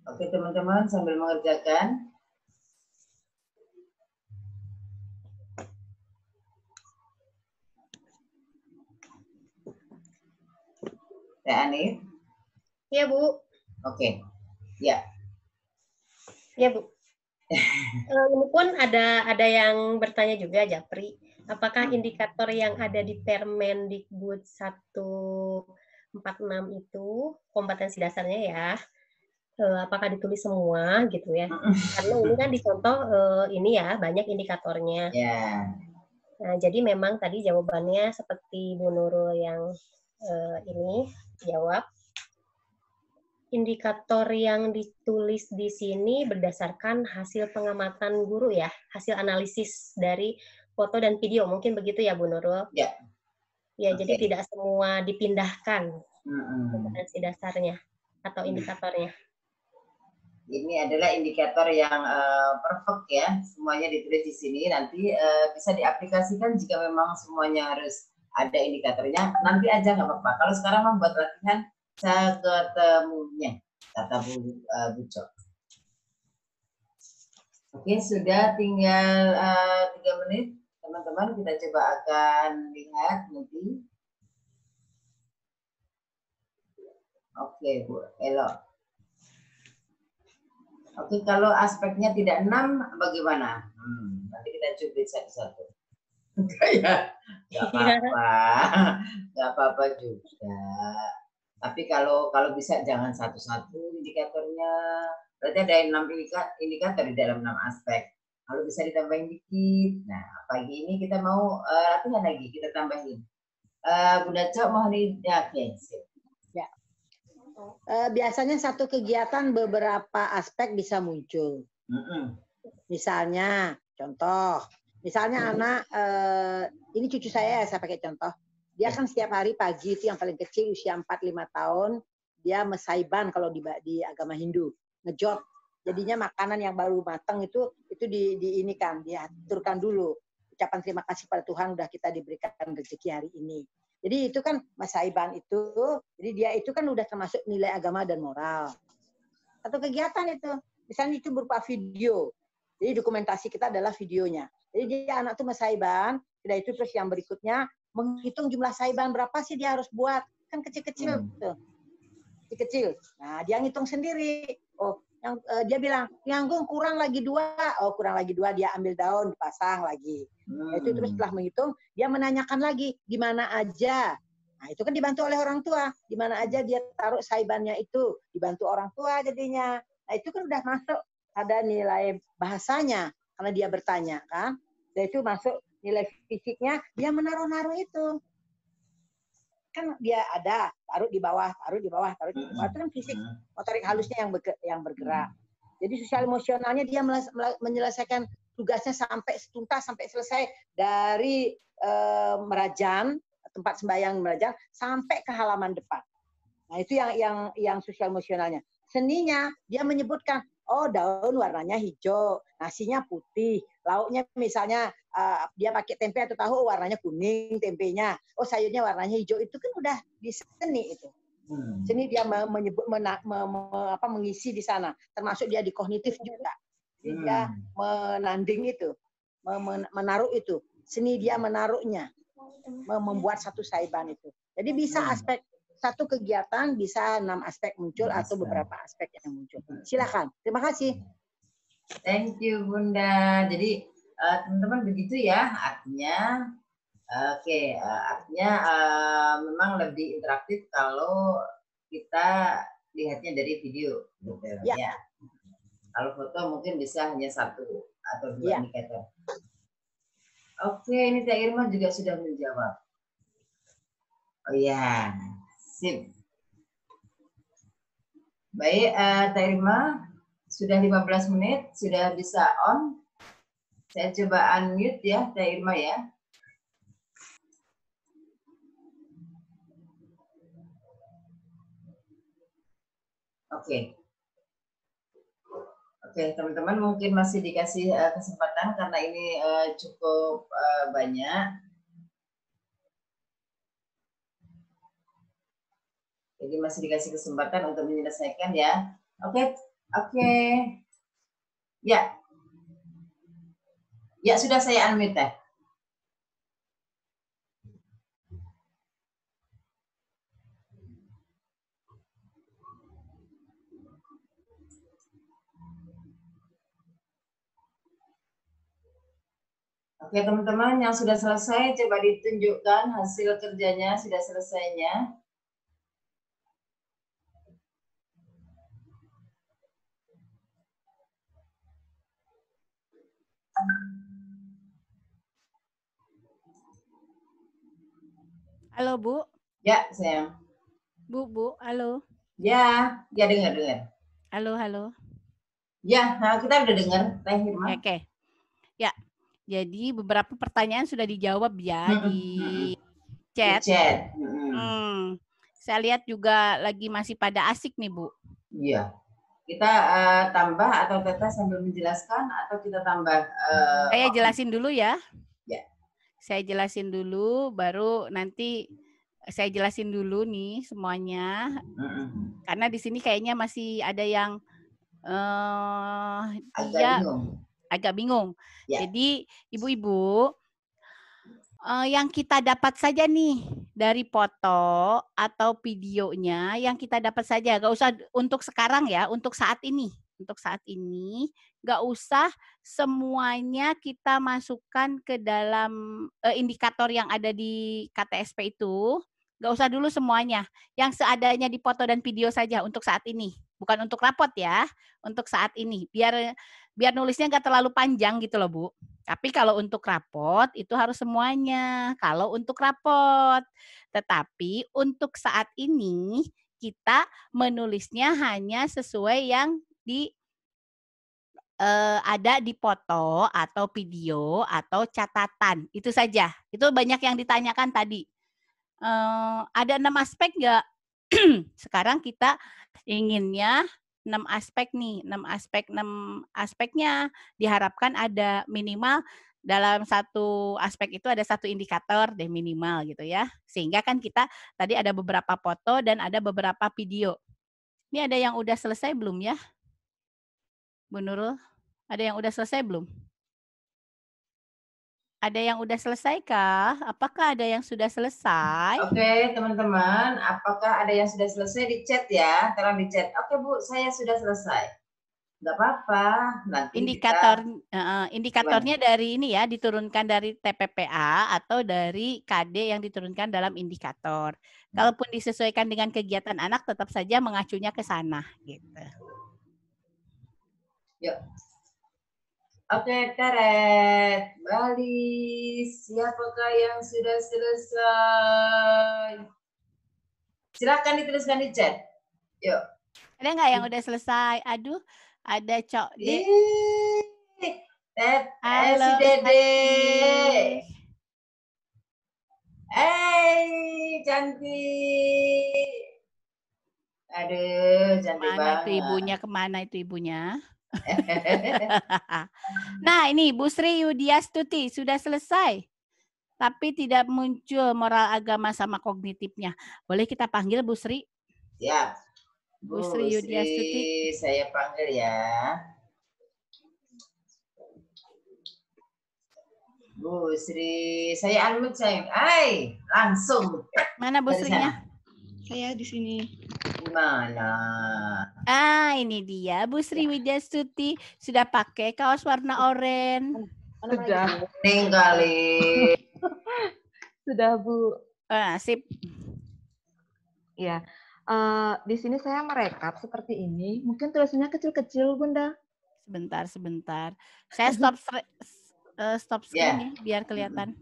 Oke teman-teman, sambil mengerjakan. Teh Anif? Iya, Bu. Oke, ya. Ya, Bu. Ini pun ada yang bertanya juga, Japri. Apakah indikator yang ada di Permendikbud 146 itu kompetensi dasarnya ya? Apakah ditulis semua gitu ya? Karena ini kan dicontoh ini ya banyak indikatornya. Ya. Nah, jadi memang tadi jawabannya seperti Bu Nurul yang ini jawab. Indikator yang ditulis di sini berdasarkan hasil pengamatan guru ya, hasil analisis dari foto dan video, mungkin begitu ya Bu Nurul? Ya. Ya, jadi tidak semua dipindahkan kompetensi dasarnya atau indikatornya. Ini adalah indikator yang perfect ya, semuanya ditulis di sini. Nanti bisa diaplikasikan jika memang semuanya harus ada indikatornya. Nanti aja nggak apa-apa. Kalau sekarang membuat latihan seketemunya, kata Bu Buco. Oke, sudah tinggal 3 menit. Teman-teman, kita coba akan lihat nanti. Oke, Bu Elo. Oke, kalau aspeknya tidak 6, bagaimana? Nanti kita cubit satu-satu. Enggak ya? Enggak apa-apa. Enggak apa-apa juga. Tapi kalau bisa jangan satu-satu indikatornya. Berarti ada 6 indikator di dalam 6 aspek. Kalau bisa ditambahin dikit. Nah, pagi ini kita mau latihan lagi, kita tambahin. Bunda Cok mohon ya, oke. Ya. Biasanya satu kegiatan beberapa aspek bisa muncul. Misalnya, contoh, misalnya anak, ini cucu saya pakai contoh. Dia kan setiap hari pagi itu yang paling kecil usia 4-5 tahun, dia mesaiban kalau di agama Hindu, ngejot. Jadinya makanan yang baru matang itu diinikan, diaturkan dulu. Ucapan terima kasih pada Tuhan udah kita diberikan rezeki hari ini. Jadi itu kan mesaiban itu, jadi dia itu kan udah termasuk nilai agama dan moral. Satu kegiatan itu, misalnya itu berupa video. Jadi dokumentasi kita adalah videonya. Jadi dia anak tuh mesaiban, sudah itu terus yang berikutnya menghitung jumlah saiban berapa sih dia harus buat, kan kecil-kecil tuh, kecil-kecil. Nah dia ngitung sendiri. Oh, yang dia bilang, yang kurang lagi 2. Oh kurang lagi 2, dia ambil daun dipasang lagi. Nah, itu terus setelah menghitung, dia menanyakan lagi di mana aja. Nah itu kan dibantu oleh orang tua, di mana aja dia taruh saibannya itu, dibantu orang tua jadinya. Nah itu kan udah masuk ada nilai bahasanya karena dia bertanya kan. Dan itu masuk nilai fisiknya, dia menaruh-naruh itu. Kan dia ada, taruh di bawah, taruh di bawah, taruh di bawah. Itu kan fisik, motorik halusnya yang bergerak. Jadi sosial emosionalnya dia menyelesaikan tugasnya sampai tuntas, sampai selesai dari Merajan, tempat sembahyang Merajan, sampai ke halaman depan. Nah itu yang sosial emosionalnya. Seninya dia menyebutkan, oh daun warnanya hijau, nasinya putih, lauknya misalnya dia pakai tempe atau tahu warnanya kuning tempenya, oh sayurnya warnanya hijau, itu kan udah di seni itu. Seni dia menyebut mengisi di sana, termasuk dia di kognitif juga. Jadi dia menanding itu, menaruh itu, seni dia menaruhnya, membuat satu saiban itu. Jadi bisa aspek satu kegiatan bisa 6 aspek muncul atau beberapa aspek yang muncul. Silakan. Terima kasih. Thank you Bunda. Jadi teman-teman begitu ya artinya. Artinya memang lebih interaktif kalau kita lihatnya dari video. Gitu, ya. Kalau foto mungkin bisa hanya 1 atau 2 indikator. Oke, ini Teh Irma juga sudah menjawab. Oh ya. Sip. Baik, Teh Irma, sudah 15 menit, sudah bisa on. Saya coba unmute ya, Teh Irma ya. Oke. Oke, teman-teman mungkin masih dikasih kesempatan karena ini cukup banyak. Jadi masih dikasih kesempatan untuk menyelesaikan ya. Oke. Ya. Ya, sudah saya unmute. Oke, teman-teman yang sudah selesai coba ditunjukkan hasil kerjanya sudah selesainya. Halo, Bu. Ya, sayang. Bu, halo. Ya dengar. Halo. Ya, nah kita udah dengar, Teh Irma. Oke. Ya, jadi beberapa pertanyaan sudah dijawab ya di chat. Saya lihat juga lagi masih pada asik nih, Bu. Iya. Kita tambah atau Teta sambil menjelaskan atau kita tambah? Saya jelasin dulu ya. Ya. Saya jelasin dulu, baru nanti saya jelasin dulu nih semuanya. Karena di sini kayaknya masih ada yang agak bingung. Ya. Jadi ibu-ibu, yang kita dapat saja nih dari foto atau videonya, yang kita dapat saja, nggak usah untuk sekarang ya, untuk saat ini nggak usah semuanya kita masukkan ke dalam indikator yang ada di KTSP itu. Nggak usah dulu semuanya. Yang seadanya di foto dan video saja untuk saat ini. Bukan untuk rapot ya, untuk saat ini. Biar nulisnya nggak terlalu panjang gitu loh, Bu. Tapi kalau untuk rapot itu harus semuanya. Kalau untuk rapot. Tetapi untuk saat ini kita menulisnya hanya sesuai yang ada di foto atau video atau catatan. Itu saja. Itu banyak yang ditanyakan tadi. Ada 6 aspek nggak? Sekarang kita inginnya 6 aspek nih. 6 aspeknya diharapkan ada minimal dalam satu aspek itu ada satu indikator deh minimal gitu ya. Sehingga kan kita tadi ada beberapa foto dan ada beberapa video. Ini ada yang udah selesai belum ya? Bu Nurul, ada yang udah selesai belum? Ada yang udah selesai kah? Apakah ada yang sudah selesai? Oke, teman-teman, apakah ada yang sudah selesai di chat ya? Tolong di chat. Oke, Bu, saya sudah selesai. Nggak apa-apa. Nanti Indikatornya dari ini ya, diturunkan dari TPPA atau dari KD yang diturunkan dalam indikator. Kalaupun disesuaikan dengan kegiatan anak, tetap saja mengacunya ke sana. Gitu. Yuk. Oke, Karet. Bali, siapakah yang sudah selesai? Silakan dituliskan di chat. Yuk. Ada nggak yang udah selesai? Aduh, ada Cok De. Si Dede. Cantik. Aduh, cantik banget. Itu ibunya, kemana itu ibunya? Nah, ini Bu Sri Yudiastuti sudah selesai. Tapi tidak muncul moral agama sama kognitifnya. Boleh kita panggil Bu Sri? Siap. Bu Sri Yudiastuti. Saya panggil ya. Bu Sri, saya unmute sayang. Langsung. Mana Bu Sri-nya? Saya di sini. Gimana? Ini dia Bu Sri Widiastuti sudah pakai kaos warna oranye. Sudah. Kuning kali. Sudah, Bu. Sip. Ya. Di sini saya merekap seperti ini. Mungkin tulisannya kecil-kecil, Bunda. Sebentar. Saya stop screen ya, biar kelihatan.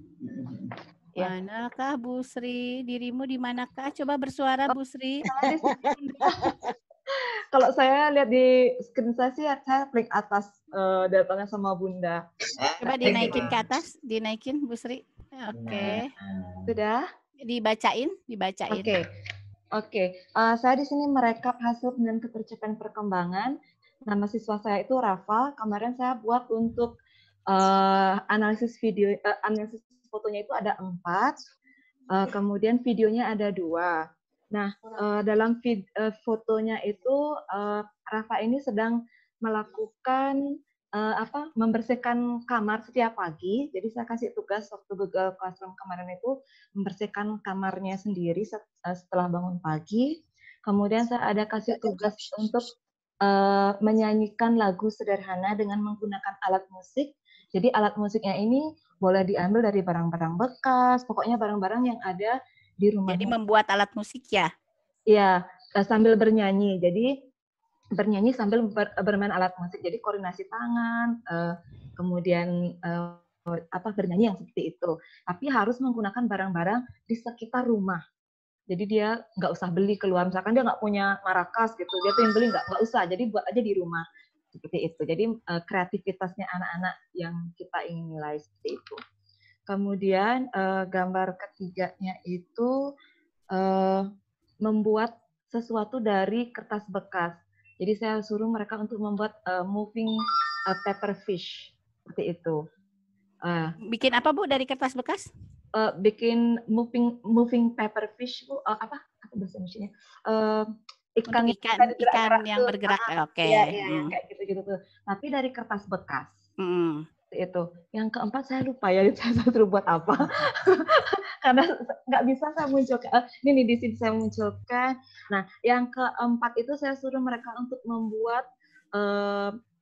Ya. Manakah Bu Sri? Dirimu di manakah? Coba bersuara Bu Sri. Kalau saya lihat di screen saya sih, saya klik atas datanya sama Bunda. Coba dinaikin ke atas, dinaikin Bu Sri. Oke. Sudah? Dibacain. Oke. Saya di sini merekap hasil penilaian ketercapaian perkembangan. Nama siswa saya itu Rafa. Kemarin saya buat untuk analisis analisis fotonya itu ada 4. Kemudian videonya ada 2. Nah, dalam fotonya itu Rafa ini sedang melakukan membersihkan kamar setiap pagi. Jadi saya kasih tugas waktu Google Classroom kemarin itu membersihkan kamarnya sendiri setelah bangun pagi. Kemudian saya ada kasih tugas untuk menyanyikan lagu sederhana dengan menggunakan alat musik. Jadi alat musiknya ini boleh diambil dari barang-barang bekas, pokoknya barang-barang yang ada di rumah. Jadi membuat alat musik ya? Iya, sambil bernyanyi. Jadi bernyanyi sambil bermain alat musik. Jadi koordinasi tangan, kemudian bernyanyi yang seperti itu. Tapi harus menggunakan barang-barang di sekitar rumah. Jadi dia nggak usah beli keluar. Misalkan dia nggak punya marakas gitu, dia pengen beli nggak usah. Jadi buat aja di rumah seperti itu. Jadi kreativitasnya anak-anak yang kita ingin nilai seperti itu. Kemudian gambar ketiganya itu membuat sesuatu dari kertas bekas. Jadi saya suruh mereka untuk membuat moving paper fish seperti itu. Bikin apa Bu dari kertas bekas? Bikin moving paper fish, Bu. Apa bahasa Indonesia-nya? Ikan yang bergerak. Oke. Iya, kayak gitu-gitu tuh. Tapi dari kertas bekas. Itu. Yang keempat saya lupa ya, saya suruh buat apa. Karena nggak bisa saya munculkan. Ini di sini saya munculkan. Nah, yang keempat itu saya suruh mereka untuk membuat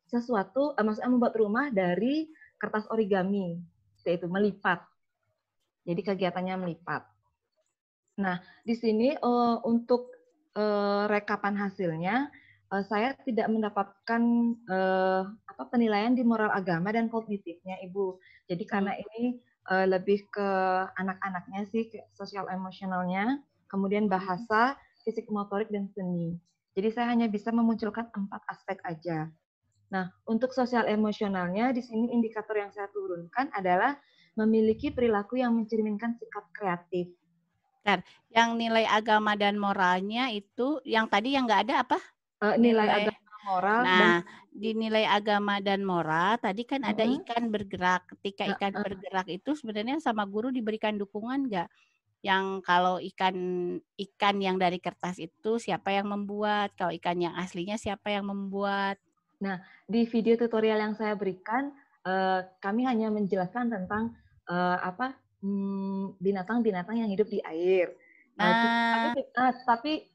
sesuatu, maksudnya membuat rumah dari kertas origami. Itu melipat. Jadi kegiatannya melipat. Nah, di sini untuk rekapan hasilnya, saya tidak mendapatkan penilaian di moral agama dan kognitifnya, Ibu. Jadi karena ini lebih ke anak-anaknya sih, sosial emosionalnya, kemudian bahasa, fisik motorik, dan seni. Jadi saya hanya bisa memunculkan 4 aspek aja. Nah, untuk sosial emosionalnya, di sini indikator yang saya turunkan adalah memiliki perilaku yang mencerminkan sikap kreatif. Yang nilai agama dan moralnya itu, yang tadi yang nggak ada apa? Nilai agama moral. Nah, di nilai agama dan moral, tadi kan ada ikan bergerak. Ketika ikan bergerak itu sebenarnya sama guru diberikan dukungan nggak? Yang kalau ikan yang dari kertas itu siapa yang membuat? Kalau ikan yang aslinya siapa yang membuat? Nah, di video tutorial yang saya berikan, kami hanya menjelaskan tentang binatang-binatang yang hidup di air. Tapi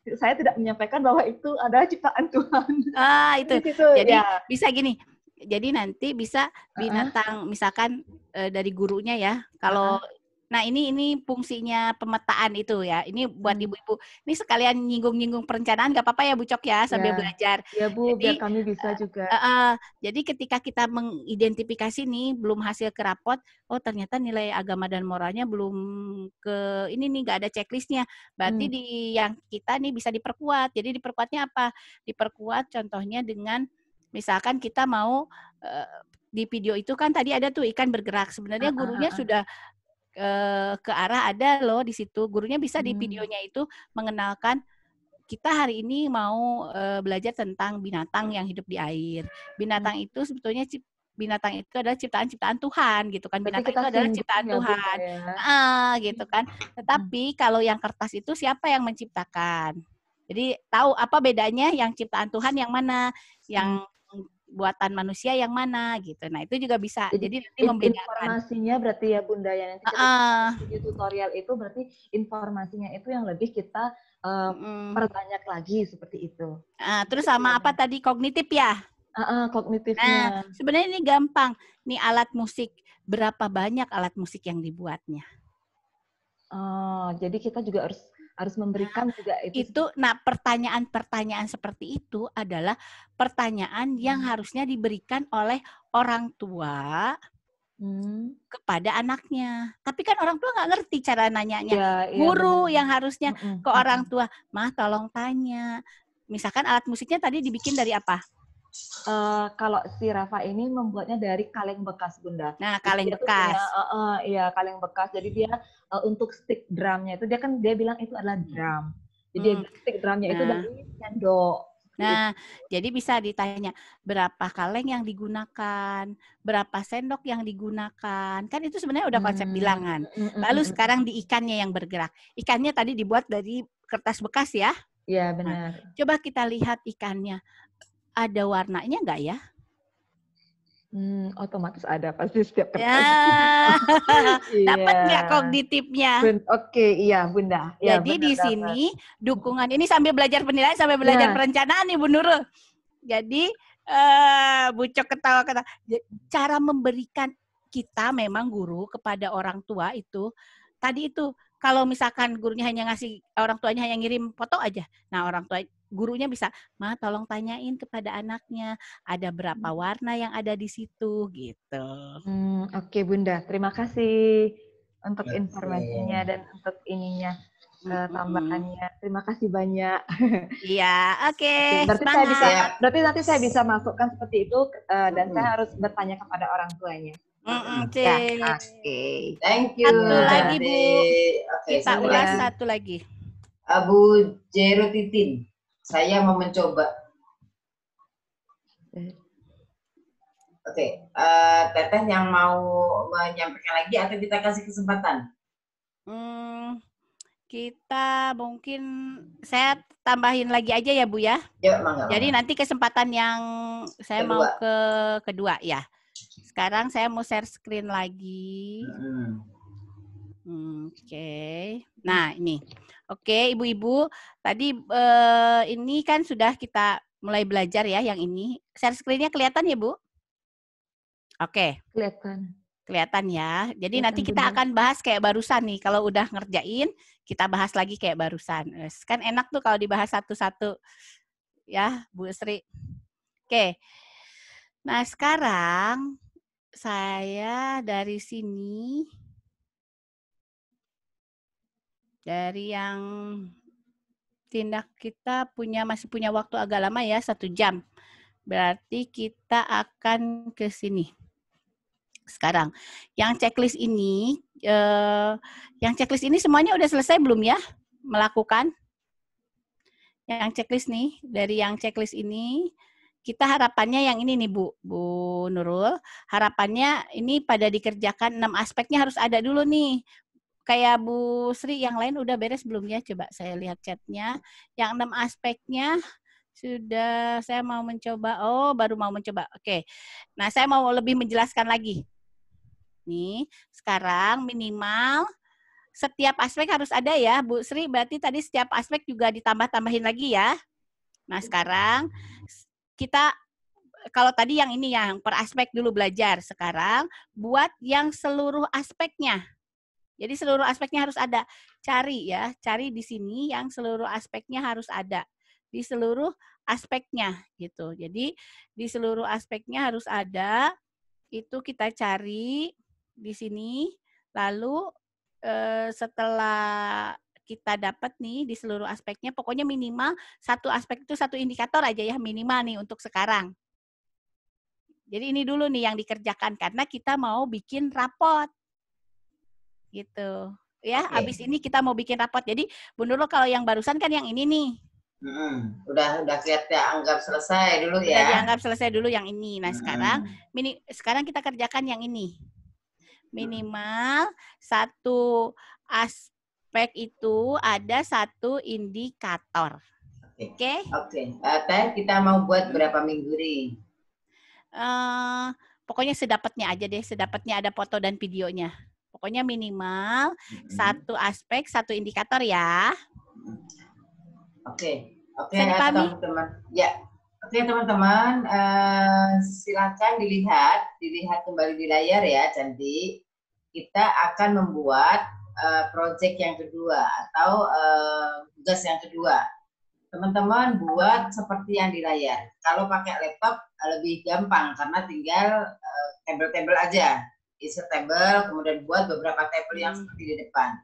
saya tidak menyampaikan bahwa itu adalah ciptaan Tuhan. Itu. Jadi bisa gini. Jadi nanti bisa binatang, misalkan dari gurunya ya. Kalau nah ini fungsinya pemetaan itu ya. Ini buat ibu-ibu. Ini sekalian nyinggung-nyinggung perencanaan, nggak apa-apa ya Bu Cok ya, sambil belajar. Ya Bu, jadi, biar kami bisa juga. Jadi ketika kita mengidentifikasi nih, belum hasil ke rapot, oh ternyata nilai agama dan moralnya belum ke ini nih, nggak ada checklistnya. Berarti di yang kita nih bisa diperkuat. Jadi diperkuatnya apa? Diperkuat contohnya dengan misalkan kita mau di video itu kan tadi ada tuh ikan bergerak. Sebenarnya gurunya sudah ke arah ada loh di situ. Gurunya bisa di videonya itu mengenalkan kita hari ini mau belajar tentang binatang yang hidup di air. Binatang itu sebetulnya binatang itu adalah ciptaan-ciptaan Tuhan gitu kan. Binatang itu adalah ciptaan Tuhan. Gitu kan. Tetapi kalau yang kertas itu siapa yang menciptakan? Jadi tahu apa bedanya yang ciptaan Tuhan yang mana, yang buatan manusia yang mana gitu. Nah, itu juga bisa. Jadi nanti membedakan. Informasinya berarti ya Bunda ya, nanti kita video tutorial itu berarti informasinya itu yang lebih kita perbanyak lagi seperti itu. Terus sama apa tadi, kognitif ya? Kognitifnya. Nah, sebenarnya ini gampang. Nih alat musik, berapa banyak alat musik yang dibuatnya? Jadi kita juga harus memberikan juga itu. Nah, pertanyaan-pertanyaan seperti itu adalah pertanyaan yang harusnya diberikan oleh orang tua kepada anaknya. Tapi kan orang tua nggak ngerti cara nanyanya. Guru yang harusnya ke orang tua, "Mah, tolong tanya." Misalkan alat musiknya tadi dibikin dari apa? Kalau si Rafa ini membuatnya dari kaleng bekas Bunda. Nah, kaleng bekas. Iya, kaleng bekas. Jadi dia untuk stick drumnya itu dia bilang itu adalah drum. Jadi stick drumnya itu dari sendok. Nah, jadi bisa ditanya berapa kaleng yang digunakan, berapa sendok yang digunakan. Kan itu sebenarnya udah konsep bilangan. Lalu sekarang di ikannya yang bergerak. Ikannya tadi dibuat dari kertas bekas ya? Iya, benar. Nah, coba kita lihat ikannya. Ada warnanya nggak ya? Otomatis ada pasti setiap kertas. Ya. Dapat nggak kognitifnya? Oke, iya Bunda. Ya, jadi di sini dukungan ini sambil belajar penilaian, sambil belajar perencanaan nih Bu Nurul. Jadi Bu Cok ketawa-ketawa. Cara memberikan kita memang guru kepada orang tua itu tadi itu kalau misalkan gurunya hanya ngasih, orang tuanya hanya ngirim foto aja. Nah, orang tua gurunya bisa, "Ma, tolong tanyain kepada anaknya ada berapa warna yang ada di situ," gitu. Oke Bunda, terima kasih untuk informasinya dan untuk ininya tambahannya. Terima kasih banyak. Iya, oke. Berarti nanti saya bisa masukkan seperti itu dan saya harus bertanya kepada orang tuanya. Oke. Thank you. Satu lagi Bu. Kita ulas lagi. satu lagi. Bu Jero Titin, saya mau mencoba. Oke, Teteh yang mau menyampaikan lagi atau kita kasih kesempatan? Kita mungkin saya tambahin lagi aja ya Bu ya. Jadi nanti kesempatan yang saya mau ke kedua ya. Sekarang saya mau share screen lagi. Oke. Nah ini. Oke ibu-ibu. Tadi ini kan sudah kita mulai belajar ya yang ini. Share screen-nya kelihatan ya Bu? Oke. Kelihatan. Kelihatan ya. Jadi Kelihatan nanti kita benar. akan bahas kayak barusan nih. Kalau udah ngerjain, kita bahas lagi kayak barusan. Kan enak tuh kalau dibahas satu-satu. Ya, Bu Sri. Oke. Nah, sekarang saya dari sini, dari yang tindak kita masih punya waktu agak lama ya, 1 jam. Berarti kita akan ke sini. Sekarang, yang checklist ini semuanya udah selesai belum ya melakukan? Yang checklist nih, dari yang checklist ini, kita harapannya yang ini nih Bu Nurul, harapannya ini pada dikerjakan 6 aspeknya harus ada dulu nih. Kayak Bu Sri, yang lain udah beres belum ya? Coba saya lihat chatnya. Yang 6 aspeknya sudah saya mau mencoba. Oh, baru mau mencoba. Oke. Nah, saya mau lebih menjelaskan lagi. Nih, sekarang minimal setiap aspek harus ada ya, Bu Sri. Berarti tadi setiap aspek juga ditambah-tambahin lagi ya. Nah, sekarang kita kalau tadi yang ini yang per aspek dulu belajar. Sekarang buat yang seluruh aspeknya. Jadi seluruh aspeknya harus ada. Cari ya, cari di sini yang seluruh aspeknya harus ada. Di seluruh aspeknya gitu. Jadi di seluruh aspeknya harus ada. Itu kita cari di sini. Lalu setelah kita dapat nih di seluruh aspeknya, pokoknya minimal satu aspek itu satu indikator aja ya minimal nih untuk sekarang. Jadi ini dulu nih yang dikerjakan karena kita mau bikin rapot. Gitu. Ya, abis ini kita mau bikin rapot. Jadi, Bu Nurul kalau yang barusan kan yang ini nih. Udah kelihatan anggap selesai dulu ya. Udah dianggap selesai dulu yang ini. Nah, sekarang kita kerjakan yang ini. Minimal satu aspek itu ada satu indikator. Oke? Oke. Teh, kita mau buat berapa minggu nih? Pokoknya sedapatnya aja deh, sedapatnya ada foto dan videonya. Pokoknya minimal satu aspek, satu indikator ya. Oke, teman-teman. Ya, oke teman-teman, silakan dilihat kembali di layar ya, cantik. Kita akan membuat project yang kedua atau tugas yang kedua. Teman-teman buat seperti yang di layar. Kalau pakai laptop lebih gampang karena tinggal tabel-tabel aja. Insert tabel, kemudian buat beberapa tabel yang seperti di depan.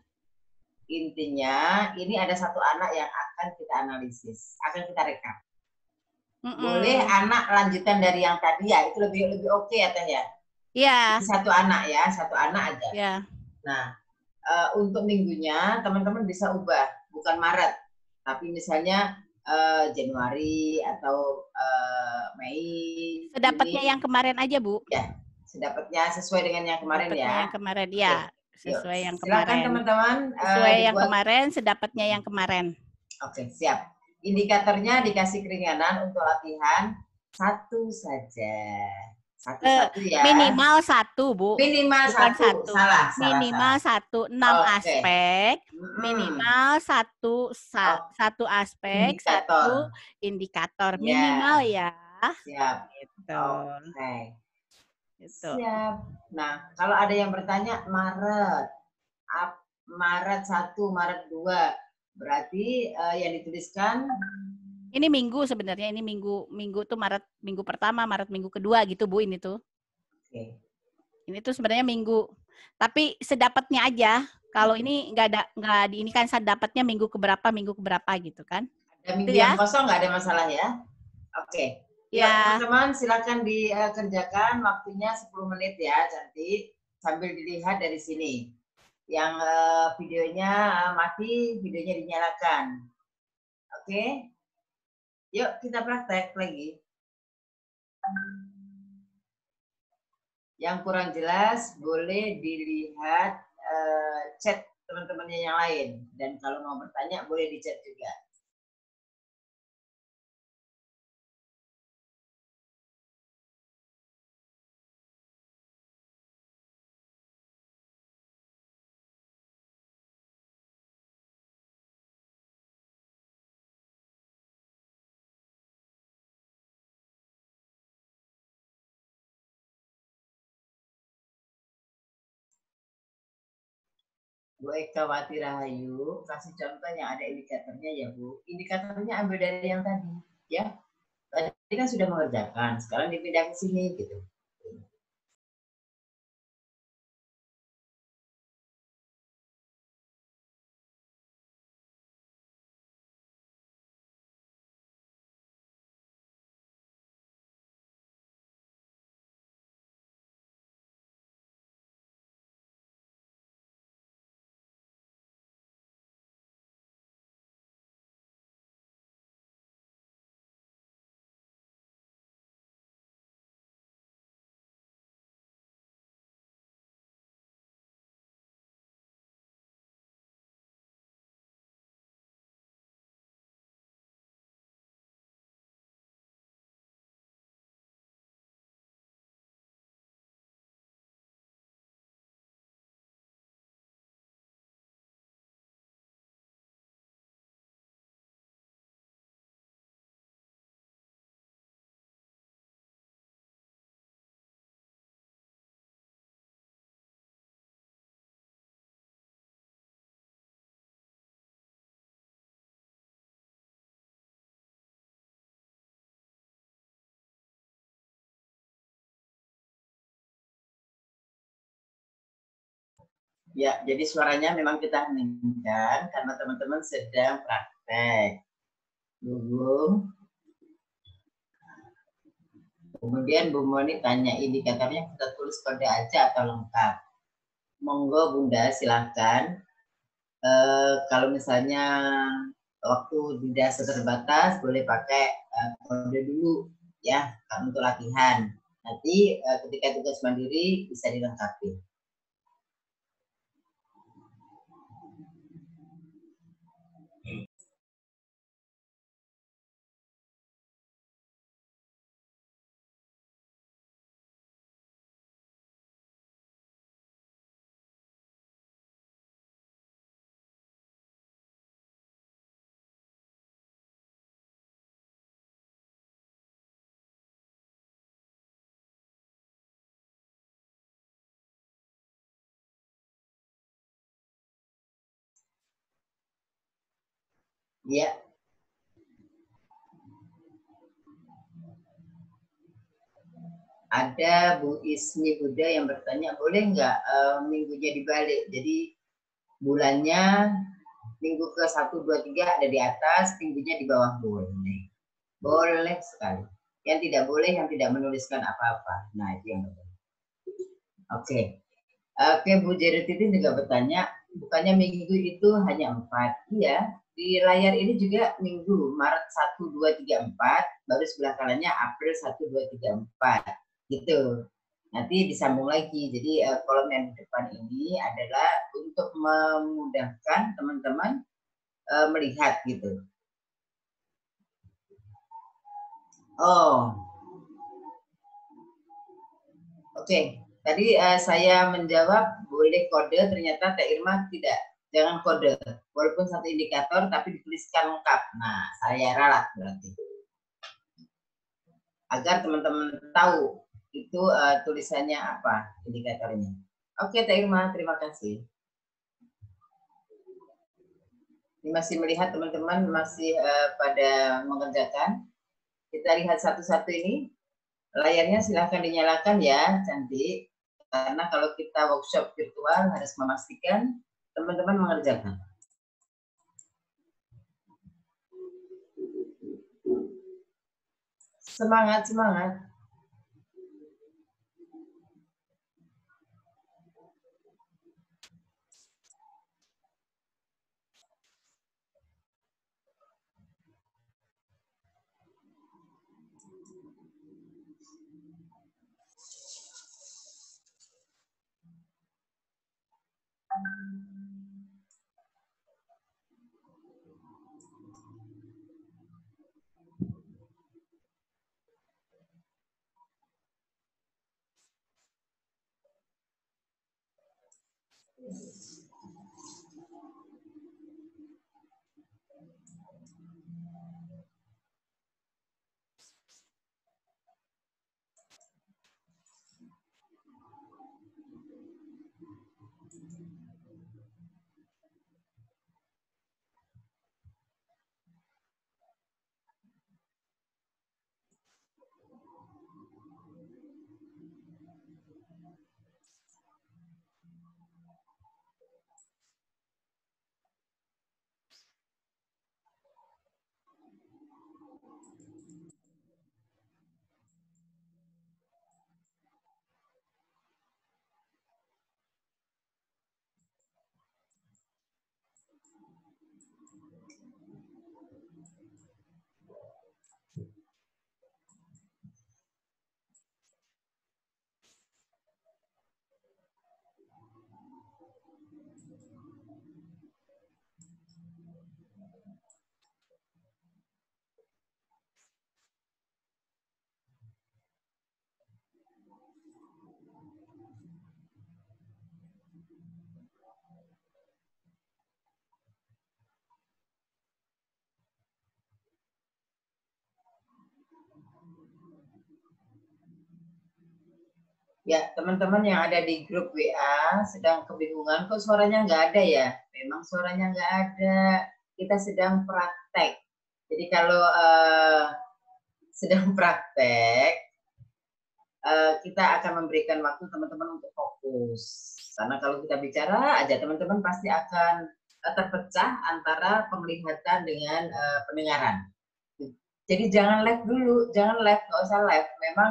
Intinya, ini ada satu anak yang akan kita analisis, akan kita rekap. Boleh anak lanjutan dari yang tadi ya, itu lebih oke ya Teh ya? Iya. Satu anak ya, satu anak aja. Iya. Nah, untuk minggunya teman-teman bisa ubah, bukan Maret. Tapi misalnya Januari atau Mei. Sedapatnya yang kemarin aja, Bu. Ya, sedapatnya sesuai dengan yang kemarin sedapatnya ya. Yang kemarin ya, sesuai yang kemarin. Silakan teman-teman. Sesuai yang kemarin, sedapatnya yang kemarin. Oke, siap. Indikatornya dikasih keringanan untuk latihan satu saja. Satu ya. Minimal satu, Bu. Minimal bukan satu. Salah. Minimal satu, 6 aspek. Minimal satu aspek, satu indikator. Minimal ya. Siap. Gitu. Oke. Gitu. Siap. Nah, kalau ada yang bertanya Maret 1, Maret 2, berarti yang dituliskan ini minggu sebenarnya, ini minggu tuh Maret minggu pertama, Maret minggu kedua gitu Bu, ini tuh. Oke. Ini tuh sebenarnya minggu. Tapi sedapatnya aja. Kalau ini nggak ini kan sedapatnya minggu keberapa gitu kan. Ada minggu yang kosong nggak ada masalah ya. Oke. Ya, teman-teman silakan dikerjakan, waktunya 10 menit ya, cantik. Sambil dilihat dari sini. Yang videonya mati, videonya dinyalakan. Oke. Yuk kita praktek lagi. Yang kurang jelas boleh dilihat chat teman-temannya yang lain. Dan kalau mau bertanya boleh di chat juga. Bu Ekawati Rahayu, kasih contoh yang ada indikatornya ya Bu. Indikatornya ambil dari yang tadi, ya. Tadi kan sudah mengerjakan, sekarang dipindah ke sini gitu. Ya, jadi suaranya memang kita heningkan karena teman-teman sedang praktek. Dulu. Kemudian Bu Moni tanya indikatornya kita tulis kode aja atau lengkap. Monggo Bunda silahkan. Kalau misalnya waktu dirasa terbatas boleh pakai kode dulu ya untuk latihan. Nanti ketika tugas mandiri bisa dilengkapi. Ya. Ada Bu Ismi Buddha yang bertanya, boleh nggak minggunya dibalik? Jadi bulannya minggu ke 1, 2, 3 ada di atas, minggunya di bawah boleh. Boleh sekali. Yang tidak boleh, yang tidak menuliskan apa-apa. Nah, itu yang betul. Oke. Oke, Bu Jerutitin juga bertanya, bukannya minggu itu hanya 4? Iya, di layar ini juga minggu, Maret 1, 2, 3, 4, baru sebelah kanannya April 1, 2, 3, 4. Gitu. Nanti disambung lagi. Jadi kolom yang di depan ini adalah untuk memudahkan teman-teman melihat gitu. Oh. Oke. Tadi saya menjawab boleh kode, ternyata Teh Irma tidak. Jangan kode. Walaupun satu indikator tapi dituliskan lengkap. Nah, saya ralat berarti. Agar teman-teman tahu itu tulisannya apa indikatornya. Oke, Teh Irma, terima kasih. Ini masih melihat teman-teman masih pada mengerjakan. Kita lihat satu-satu ini. Layarnya silahkan dinyalakan ya, cantik. Karena kalau kita workshop virtual harus memastikan teman-teman mengerjakan. Semangat, semangat. Ya, teman-teman yang ada di grup WA sedang kebingungan, kok suaranya nggak ada ya? Memang suaranya nggak ada. Kita sedang praktek. Jadi kalau sedang praktek, kita akan memberikan waktu teman-teman untuk fokus. Karena kalau kita bicara aja, teman-teman pasti akan terpecah antara penglihatan dengan pendengaran. Jadi jangan live dulu, jangan live, nggak usah live. Memang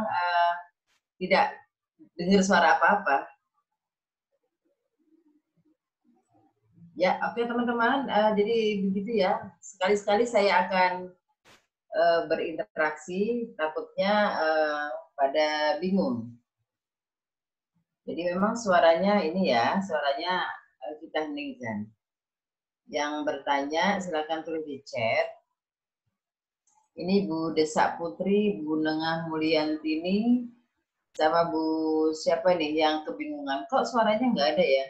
tidak dengar suara apa-apa. Ya, oke teman-teman. Jadi begitu ya. Sekali-sekali saya akan berinteraksi, takutnya pada bingung. Jadi memang suaranya ini ya, suaranya kita heningkan. Yang bertanya silakan tulis di chat. Ini Bu Desak Putri, Bu Nengah Mulyantini, sama Bu siapa nih yang kebingungan, kok suaranya nggak ada ya?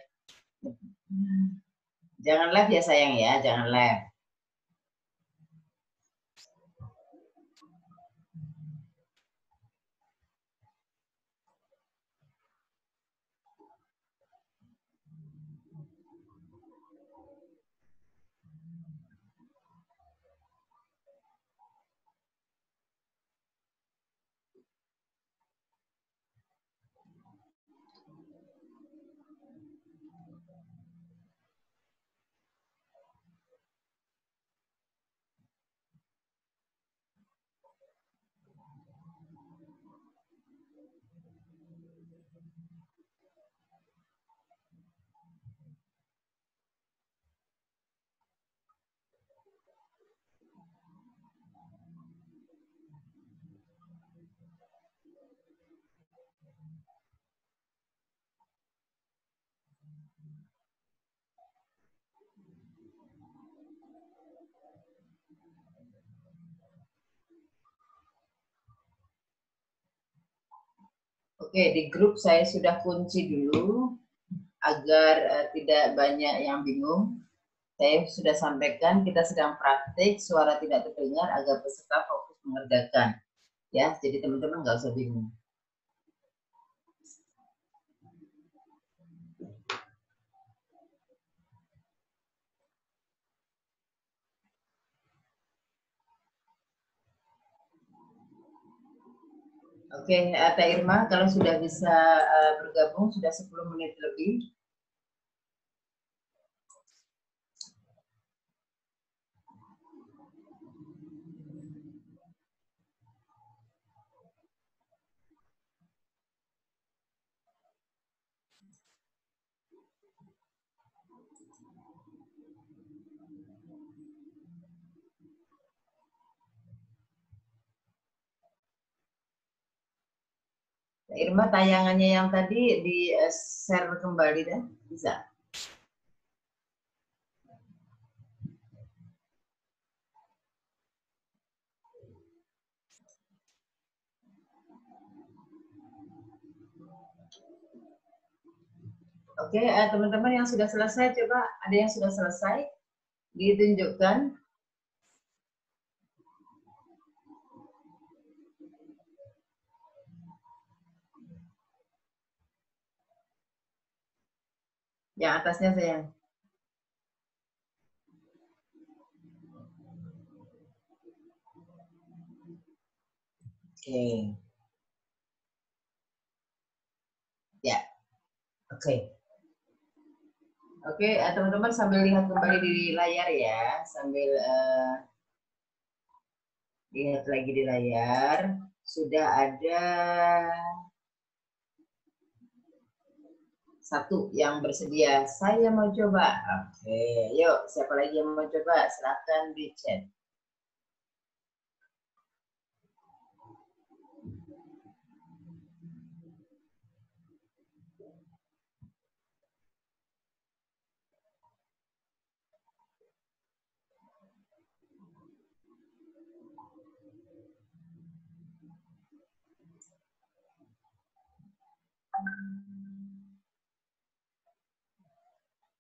Jangan live ya sayang ya, jangan live. Oke, di grup saya sudah kunci dulu agar tidak banyak yang bingung. Saya sudah sampaikan kita sedang praktik, suara tidak terdengar agar peserta fokus mengerjakan. Ya, jadi teman-teman nggak usah bingung. Oke, Teh Irma, kalau sudah bisa bergabung, sudah 10 menit lebih. Teh Irma, tayangannya yang tadi di-share kembali dah, bisa? Oke, teman-teman yang sudah selesai, coba ada yang sudah selesai, ditunjukkan. Yang atasnya sayang. Oke. Ya, oke. Oke, teman-teman sambil lihat kembali di layar ya, sambil lihat lagi di layar. Sudah ada satu yang bersedia. Saya mau coba. Oke, yuk siapa lagi yang mau coba? Silahkan di chat.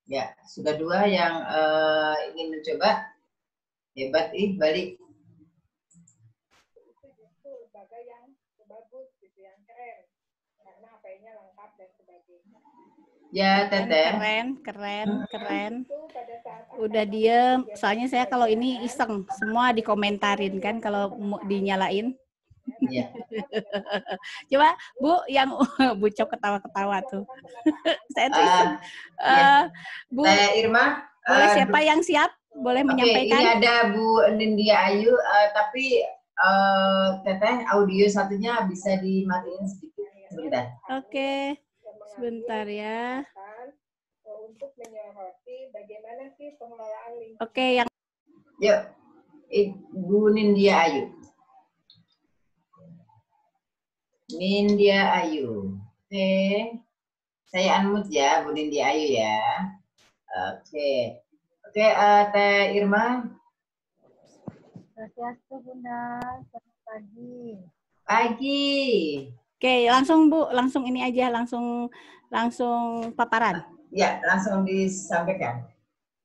Ya, sudah 2 yang ingin mencoba. Hebat, balik. Itu justru lembaga yang bagus gitu, yang keren. Karena HP-nya lengkap dan sebagainya. Ya, Teteh. Keren. Udah diem. Soalnya saya kalau ini iseng, semua dikomentarin kan kalau dinyalain. Iya. Coba Bu, yang Bu Cok ketawa-ketawa tuh. Saya tuh iseng. Ya. Bu, Teh Irma. boleh siapa yang siap? Boleh menyampaikan? Ini ada Bu Nindya Ayu, tapi Teteh audio satunya bisa dimatiin sedikit sebentar. Oke, sebentar ya. Untuk menyoroti bagaimana sih pengelolaan lingkungan. Oke, yang Yuk, Bu Nindya Ayu. Nindya Ayu. Oke. Saya unmute ya, Bu Nindya Ayu ya. Oke. Oke, Teh Irma. Swastiastu Bunda, selamat pagi. Pagi. Oke, langsung Bu, langsung ini aja, langsung paparan. Ya, langsung disampaikan.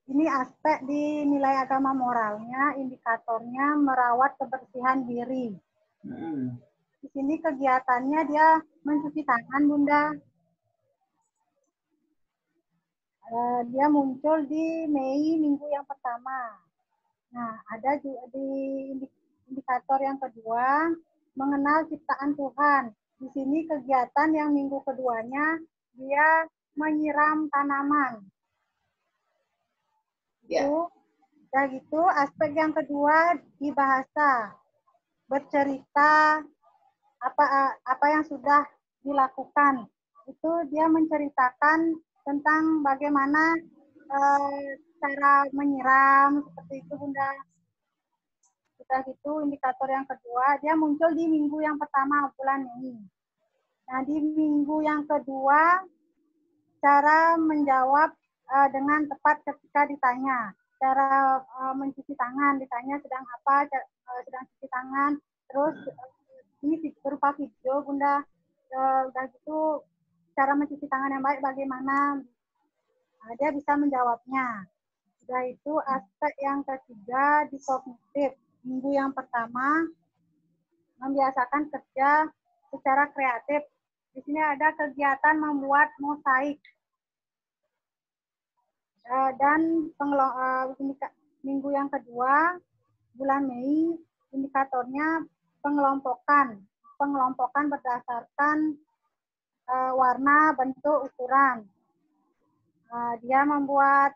Ini aspek di nilai agama moralnya, indikatornya merawat kebersihan diri. Di sini kegiatannya dia mencuci tangan, Bunda. Dia muncul di Mei minggu yang pertama. Nah, ada juga di indikator yang kedua, mengenal ciptaan Tuhan. Di sini kegiatan yang minggu keduanya, dia menyiram tanaman. Itu, dan gitu aspek yang kedua di bahasa, bercerita apa yang sudah dilakukan. Itu dia menceritakan tentang bagaimana cara menyiram, seperti itu Bunda. Sudah gitu indikator yang kedua, dia muncul di minggu yang pertama bulan Mei. Nah, di minggu yang kedua, cara menjawab dengan tepat ketika ditanya. Cara mencuci tangan, ditanya sedang apa, sedang cuci tangan. Terus ini berupa video Bunda. Udah gitu cara mencuci tangan yang baik bagaimana. Dia bisa menjawabnya. Sudah itu aspek yang ketiga di kognitif. Minggu yang pertama membiasakan kerja secara kreatif. Di sini ada kegiatan membuat mosaik. Dan minggu yang kedua bulan Mei indikatornya pengelompokan berdasarkan warna, bentuk, ukuran. Dia membuat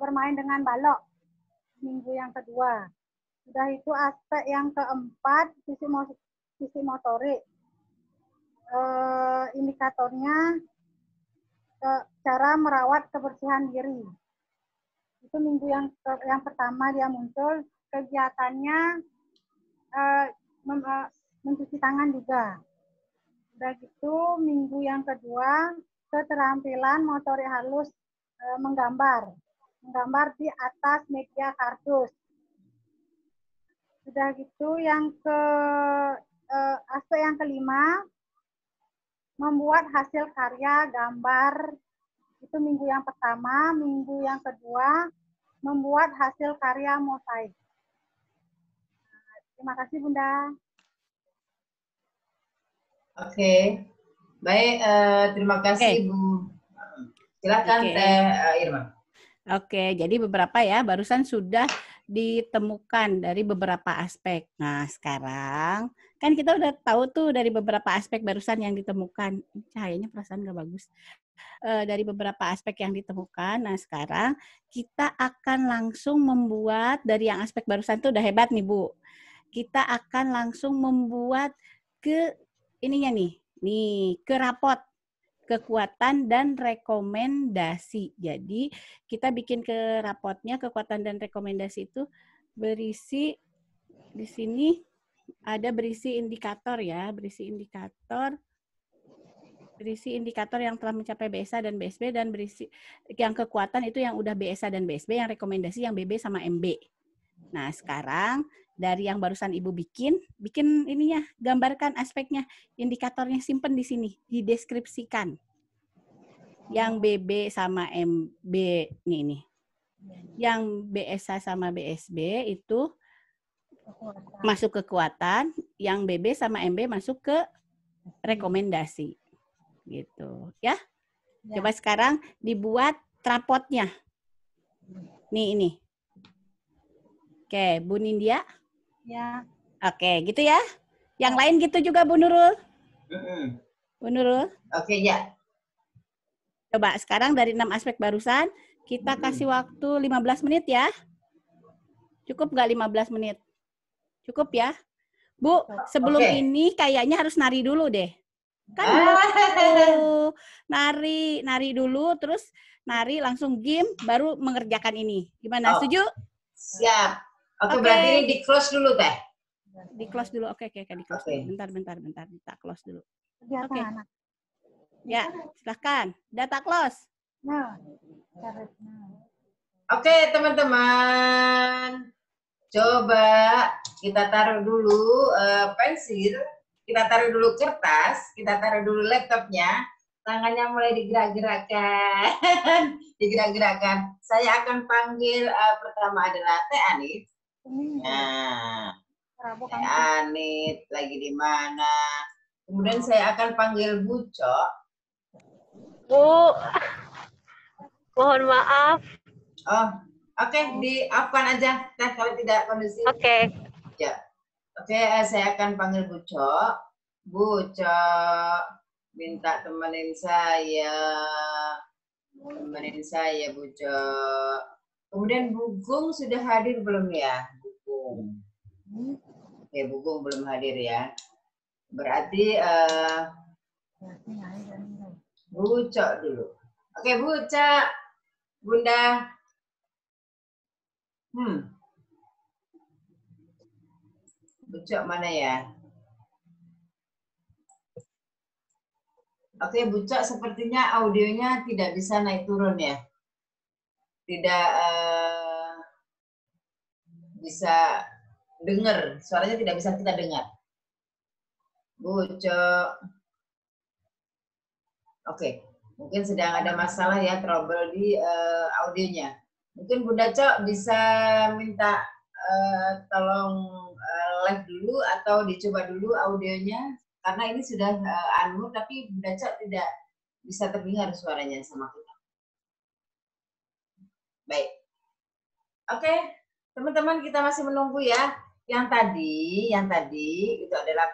bermain dengan balok minggu yang kedua. Sudah itu aspek yang keempat sisi motorik. Indikatornya cara merawat kebersihan diri. Itu minggu yang pertama dia muncul, kegiatannya mencuci tangan juga. Udah gitu minggu yang kedua keterampilan motorik halus, menggambar di atas media kardus. Sudah gitu yang aspek yang kelima, membuat hasil karya gambar. Itu minggu yang pertama. Minggu yang kedua membuat hasil karya mosaik. Terima kasih Bunda. Oke, baik, terima kasih Bu. Silakan Teh Irma. Oke, jadi beberapa ya barusan sudah ditemukan dari beberapa aspek. Nah, sekarang kan kita udah tahu tuh dari beberapa aspek barusan yang ditemukan. Cahayanya perasaan nggak bagus. Dari beberapa aspek yang ditemukan. Nah, sekarang kita akan langsung membuat dari yang aspek barusan tuh udah hebat nih, Bu. Kita akan langsung membuat ke ininya nih ke rapot kekuatan dan rekomendasi. Jadi kita bikin ke rapotnya kekuatan dan rekomendasi itu berisi di sini ada berisi indikator ya, berisi indikator yang telah mencapai BSA dan BSB, dan berisi yang kekuatan itu yang udah BSA dan BSB, yang rekomendasi yang BB sama MB. Nah, sekarang dari yang barusan Ibu bikin ininya, gambarkan aspeknya, indikatornya simpen di sini, dideskripsikan. Yang BB sama MB ini. Yang BSA sama BSB itu masuk kekuatan, yang BB sama MB masuk ke rekomendasi. Gitu, ya. Coba sekarang dibuat rapotnya. Nih ini. Oke, Bu Nindya. Ya. Oke, gitu ya. Yang lain gitu juga Bu Nurul. Bu Nurul. Oke, ya. Coba sekarang dari 6 aspek barusan, kita kasih waktu 15 menit ya. Cukup nggak 15 menit? Cukup ya? Bu, sebelum ini kayaknya harus nari dulu deh. Kan dulu nari dulu, terus nari langsung game, baru mengerjakan ini. Gimana, setuju? Siap. Oke, berarti ini di close dulu teh. Di close dulu, oke, di close dulu. Bentar, kita close dulu. Oke. Ya, silahkan. Data close. Oke, teman-teman. Coba kita taruh dulu pensil, kita taruh dulu kertas, kita taruh dulu laptopnya, tangannya mulai digerak-gerakkan. Digerak-gerakkan. Saya akan panggil pertama adalah Teh Anit. Nah, Teh Anit lagi di mana? Kemudian saya akan panggil Bu Cok. Bu, mohon maaf. Oh, oke, di-off-kan aja, Teh, kalau tidak kondusif. Oke. Ya. Oke, saya akan panggil Bu Cok. Bu Cok, minta temenin saya. Temenin saya, Bu Cok. Kemudian Bu Gung sudah hadir belum ya? Bu Gung. Oke, Bu Gung belum hadir ya. Berarti Bu Cok dulu. Oke, Bu Cok. Bunda. Bu Cok mana ya? Oke, Bu Cok sepertinya audionya tidak bisa naik turun ya. Tidak bisa dengar, suaranya tidak bisa kita dengar. Bu Cok. Oke, mungkin sedang ada masalah ya, trouble di audionya. Mungkin Bunda Cok bisa minta tolong live dulu atau dicoba dulu audionya, karena ini sudah unmute tapi Bunda Cok tidak bisa terdengar suaranya sama kita. Baik. Oke, teman-teman kita masih menunggu ya. Yang tadi itu adalah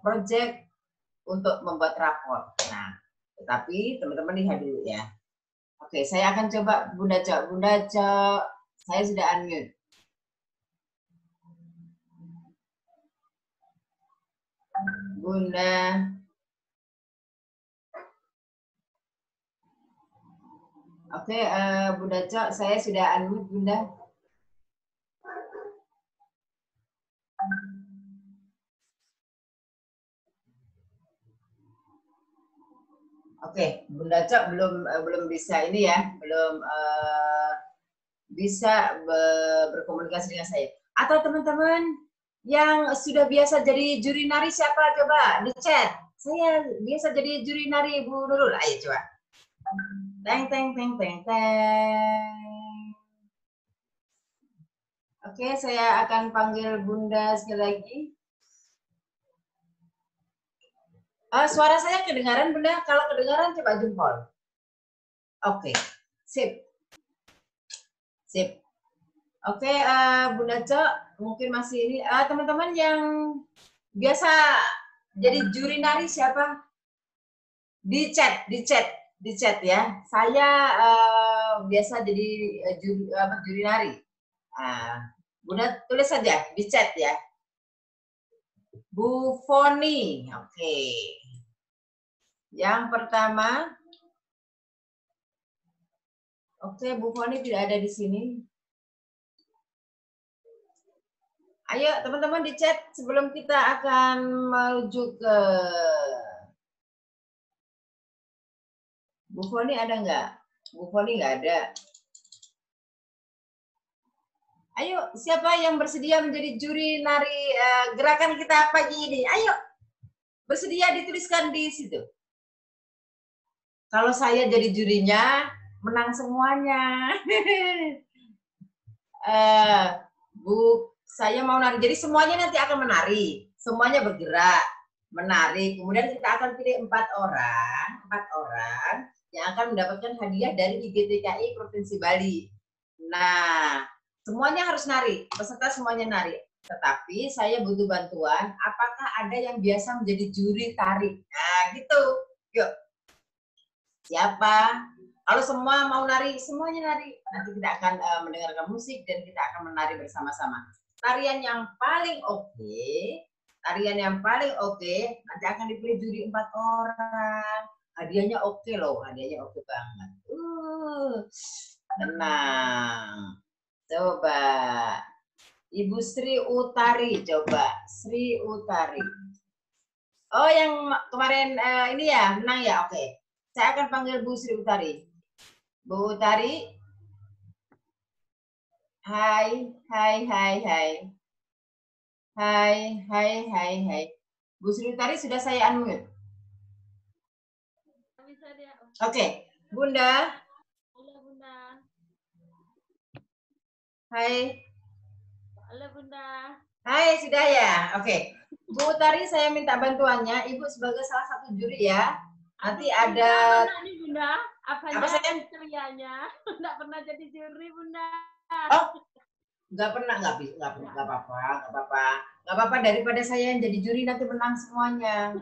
project untuk membuat rapor. Nah, tetapi teman-teman lihat dulu ya. Oke, saya akan coba Bunda Cok. Bunda Cok, saya sudah unmute. Bunda. Oke, Bunda Cok, saya sudah unmute, Bunda. Oke, Bunda Cok belum bisa ini ya, belum bisa berkomunikasi dengan saya. Atau teman-teman yang sudah biasa jadi juri nari siapa coba di chat. Saya biasa jadi juri nari Bu Nurul. Ayo coba. Teng teng teng teng teng. Oke, saya akan panggil Bunda sekali lagi. Suara saya kedengaran, Bunda? Kalau kedengaran, coba jempol. Oke, sip. Sip. Oke, Bunda Cok, mungkin masih ini. Teman-teman yang biasa jadi juri nari siapa? Di chat ya. Saya biasa jadi juri nari. Bunda tulis saja di chat ya. Bu Foni, oke. Yang pertama, oke, Bu Foni tidak ada di sini. Ayo teman-teman di chat sebelum kita akan menuju ke Bu Foni ada nggak? Bu Foni nggak ada. Ayo, siapa yang bersedia menjadi juri nari gerakan kita pagi ini? Ayo, bersedia dituliskan di situ. Kalau saya jadi jurinya, menang semuanya. Bu, saya mau nari. Jadi semuanya nanti akan menari. Semuanya bergerak, menari. Kemudian kita akan pilih 4 orang yang akan mendapatkan hadiah dari IGTKI Provinsi Bali. Nah, semuanya harus nari, peserta semuanya nari. Tetapi saya butuh bantuan, apakah ada yang biasa menjadi juri tari? Nah, gitu. Yuk. Siapa? Kalau semua mau nari, semuanya nari. Nanti kita akan mendengarkan musik dan kita akan menari bersama-sama. Tarian yang paling oke, nanti akan dipilih juri 4 orang. Hadiahnya oke loh, hadiahnya oke banget. Tenang. Coba. Ibu Sri Utari, coba. Sri Utari. Oh, yang kemarin ini ya, menang ya? Oke. Saya akan panggil Bu Sri Utari. Bu Utari. Hai. Hai. Bu Sri Utari sudah saya unmute. Oke. Bunda. Halo Bunda. Hai. Halo Bunda. Hai, sudah ya? Oke. Bu Utari, saya minta bantuannya. Ibu sebagai salah satu juri ya. Nanti ada... Mana nih Bunda? Apa sayang? Kriterianya? Nggak pernah jadi juri Bunda. Oh, nggak apa-apa. Daripada saya yang jadi juri nanti menang semuanya.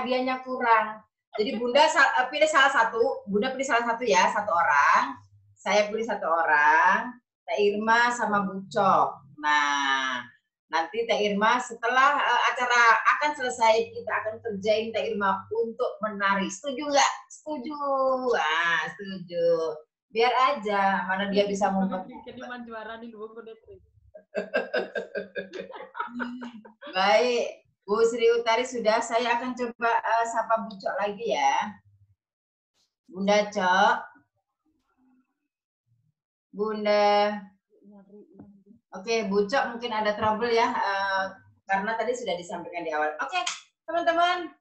Hadiahnya kurang. Jadi Bunda pilih salah satu. Bunda pilih salah satu ya, 1 orang. Saya pilih 1 orang. Teh Irma sama Bucok. Nah, nanti Teh Irma setelah acara akan selesai, kita akan kerjain Teh Irma untuk menari. Setuju nggak? Setuju. Nah, setuju. Biar aja, mana dia bisa ngumpet. Baik, Bu Sri Utari sudah. Saya akan coba sapa Bucok lagi ya. Bunda Cok. Bunda. Oke, Bucok mungkin ada trouble ya, karena tadi sudah disampaikan di awal. Oke, teman-teman,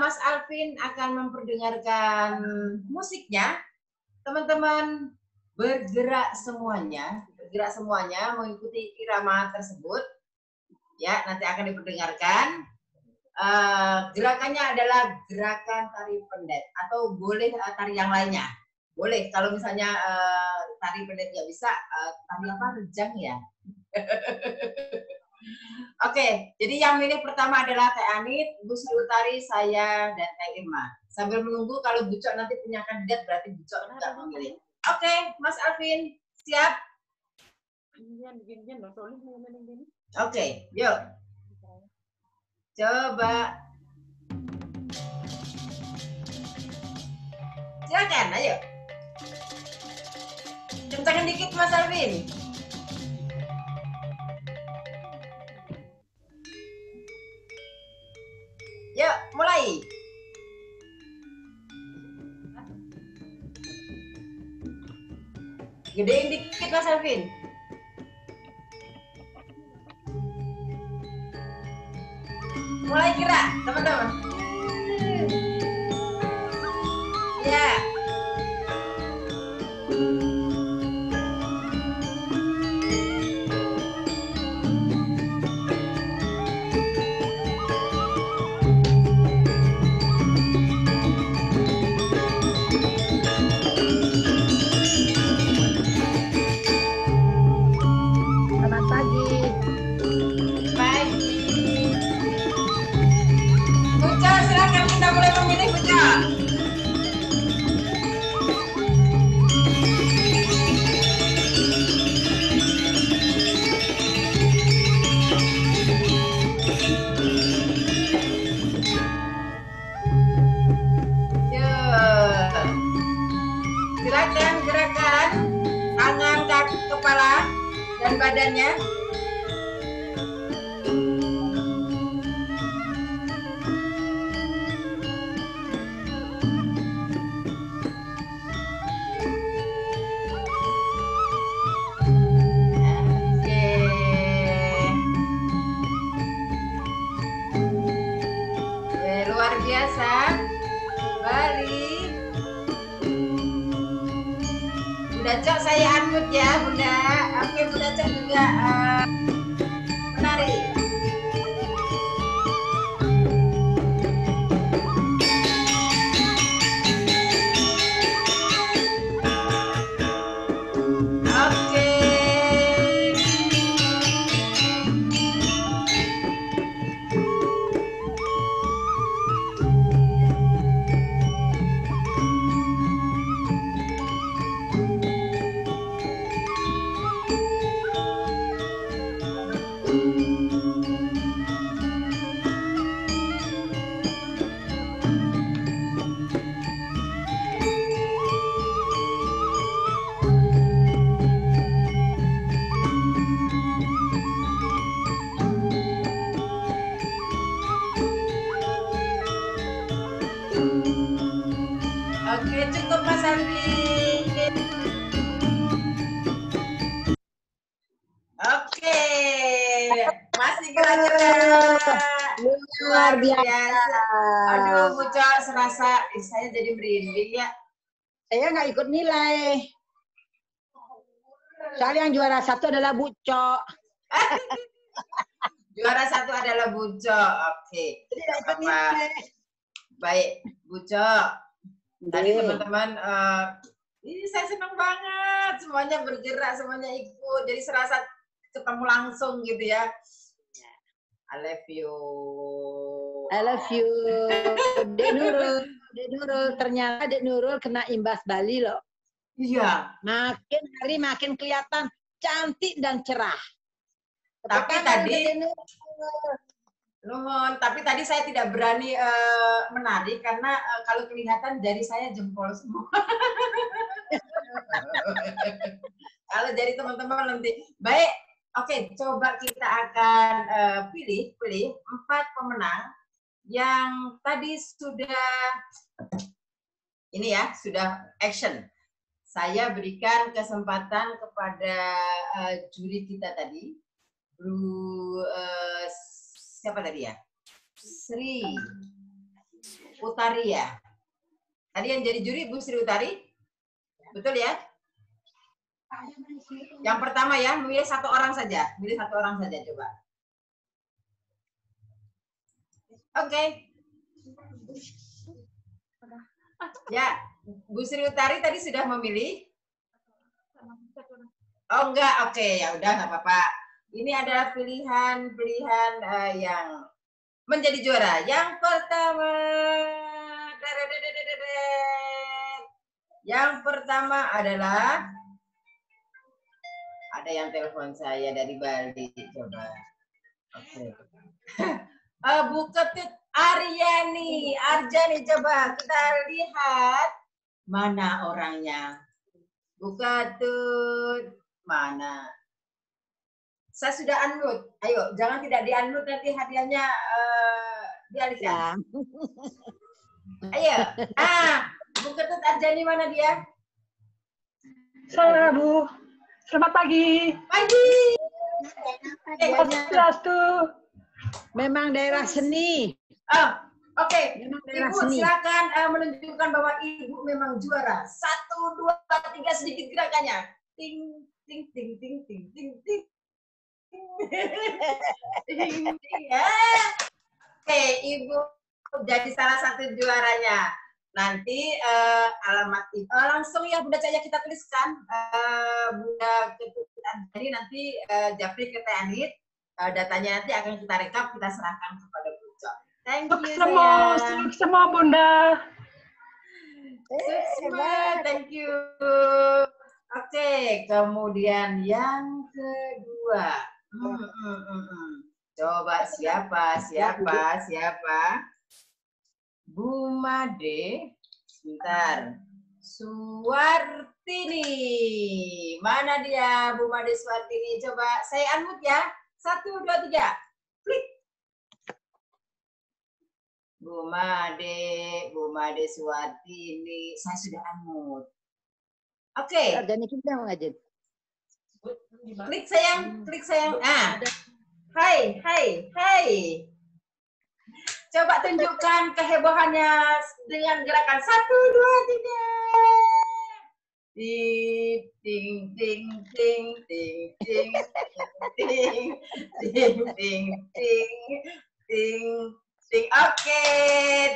Mas Alvin akan memperdengarkan musiknya. Teman-teman bergerak semuanya mengikuti irama tersebut. Ya, nanti akan diperdengarkan. Gerakannya adalah gerakan tari pendet, atau boleh tari yang lainnya. Boleh, kalau misalnya tari pendet nggak bisa, tari apa? Rejang ya. Oke, jadi yang milih pertama adalah Teh Anit, Bu Sri Utari, saya, dan Teh Irma. Sambil menunggu kalau Bucok nanti punya kandidat, berarti Bucok nggak memilih. Oke, Mas Alvin, siap? Oke, yuk. Coba. Silakan, ayo. Kencangin dikit Mas Alvin. Yuk, mulai. Gedein dikit Mas Alvin. Mulai kira, teman-teman. Ya. Selamat pagi. Pagi. Bucok, silakan kita mulai memilih Bucok. Silakan gerakan tangan, kaki, kepala, dan badannya. Balik. Bunda Cok saya unmute ya Bunda. Oke Bunda Cok juga menari. Oke, cukup Mas Aldi. Oke, masih gerak-gerak. Luar biasa. Aduh, Bu Cok, serasa saya jadi merinding ya. Saya nggak ikut nilai. Soalnya yang juara 1 adalah Bu Cok. Juara 1 adalah Bu Cok. Oke. Tidak ikut nilai. Baik, Bu Cok. Tadi teman-teman, ini saya senang banget. Semuanya bergerak, semuanya ikut. Jadi serasa ketemu langsung gitu ya. I love you. I love you. Dek Nurul, ternyata Dek Nurul kena imbas Bali loh. Iya. Makin hari makin kelihatan cantik dan cerah. Tapi tadi, Nuhun, tapi tadi saya tidak berani menari karena kalau kelihatan jari saya jempol semua. Kalau jari teman-teman nanti. Baik, oke, coba kita akan pilih 4 pemenang yang tadi sudah ini ya, sudah action. Saya berikan kesempatan kepada juri kita tadi, siapa tadi ya? Sri Utari ya. Tadi yang jadi juri Bu Sri Utari, betul ya? Yang pertama ya, milih 1 orang saja, coba. Oke. Ya, Bu Sri Utari tadi sudah memilih. Oh enggak, oke, ya udah nggak apa-apa. Ini adalah pilihan yang menjadi juara. Yang pertama adalah ada yang telepon saya dari Bali, coba. Oke. Bu Ketut Arjani, coba kita lihat mana orangnya. Bu Ketut, mana? Saya sudah unmute. Ayo, jangan tidak di-unmute, nanti hadiahnya dialihkan. Ayo. Bu Ketut Arjani mana dia? Saya, Bu. Selamat pagi. Pagi. Memang daerah seni. Oh, oke. Daerah Ibu seni. silakan menunjukkan bahwa Ibu memang juara. 1, 2, 3 sedikit gerakannya. Ting, ting, ting, ting, ting, ting, ting. Ya. Oke, Ibu jadi salah satu juaranya. Nanti alamat itu langsung ya Bunda Cahaya kita tuliskan. Bunda Ketut Arjani nanti Japri ke Anit, datanya nanti akan kita rekap, kita serahkan kepada Bu Cok. Thank you semua Bunda. Thank you. Oke, kemudian yang kedua. Coba siapa? Bu Made, sebentar. Suwartini. Mana dia Bu Made Suwartini? Coba saya unmute ya. 1, 2, 3. Klik. Bu Made Suwartini. Saya sudah unmute. Oke. Arjani kita mau ngajin. Klik sayang. Ah. Hai. Coba tunjukkan kehebohannya dengan gerakan 1, 2, 3. Ting ting ting ting ting ting ting ting ting ting ting ting. Oke,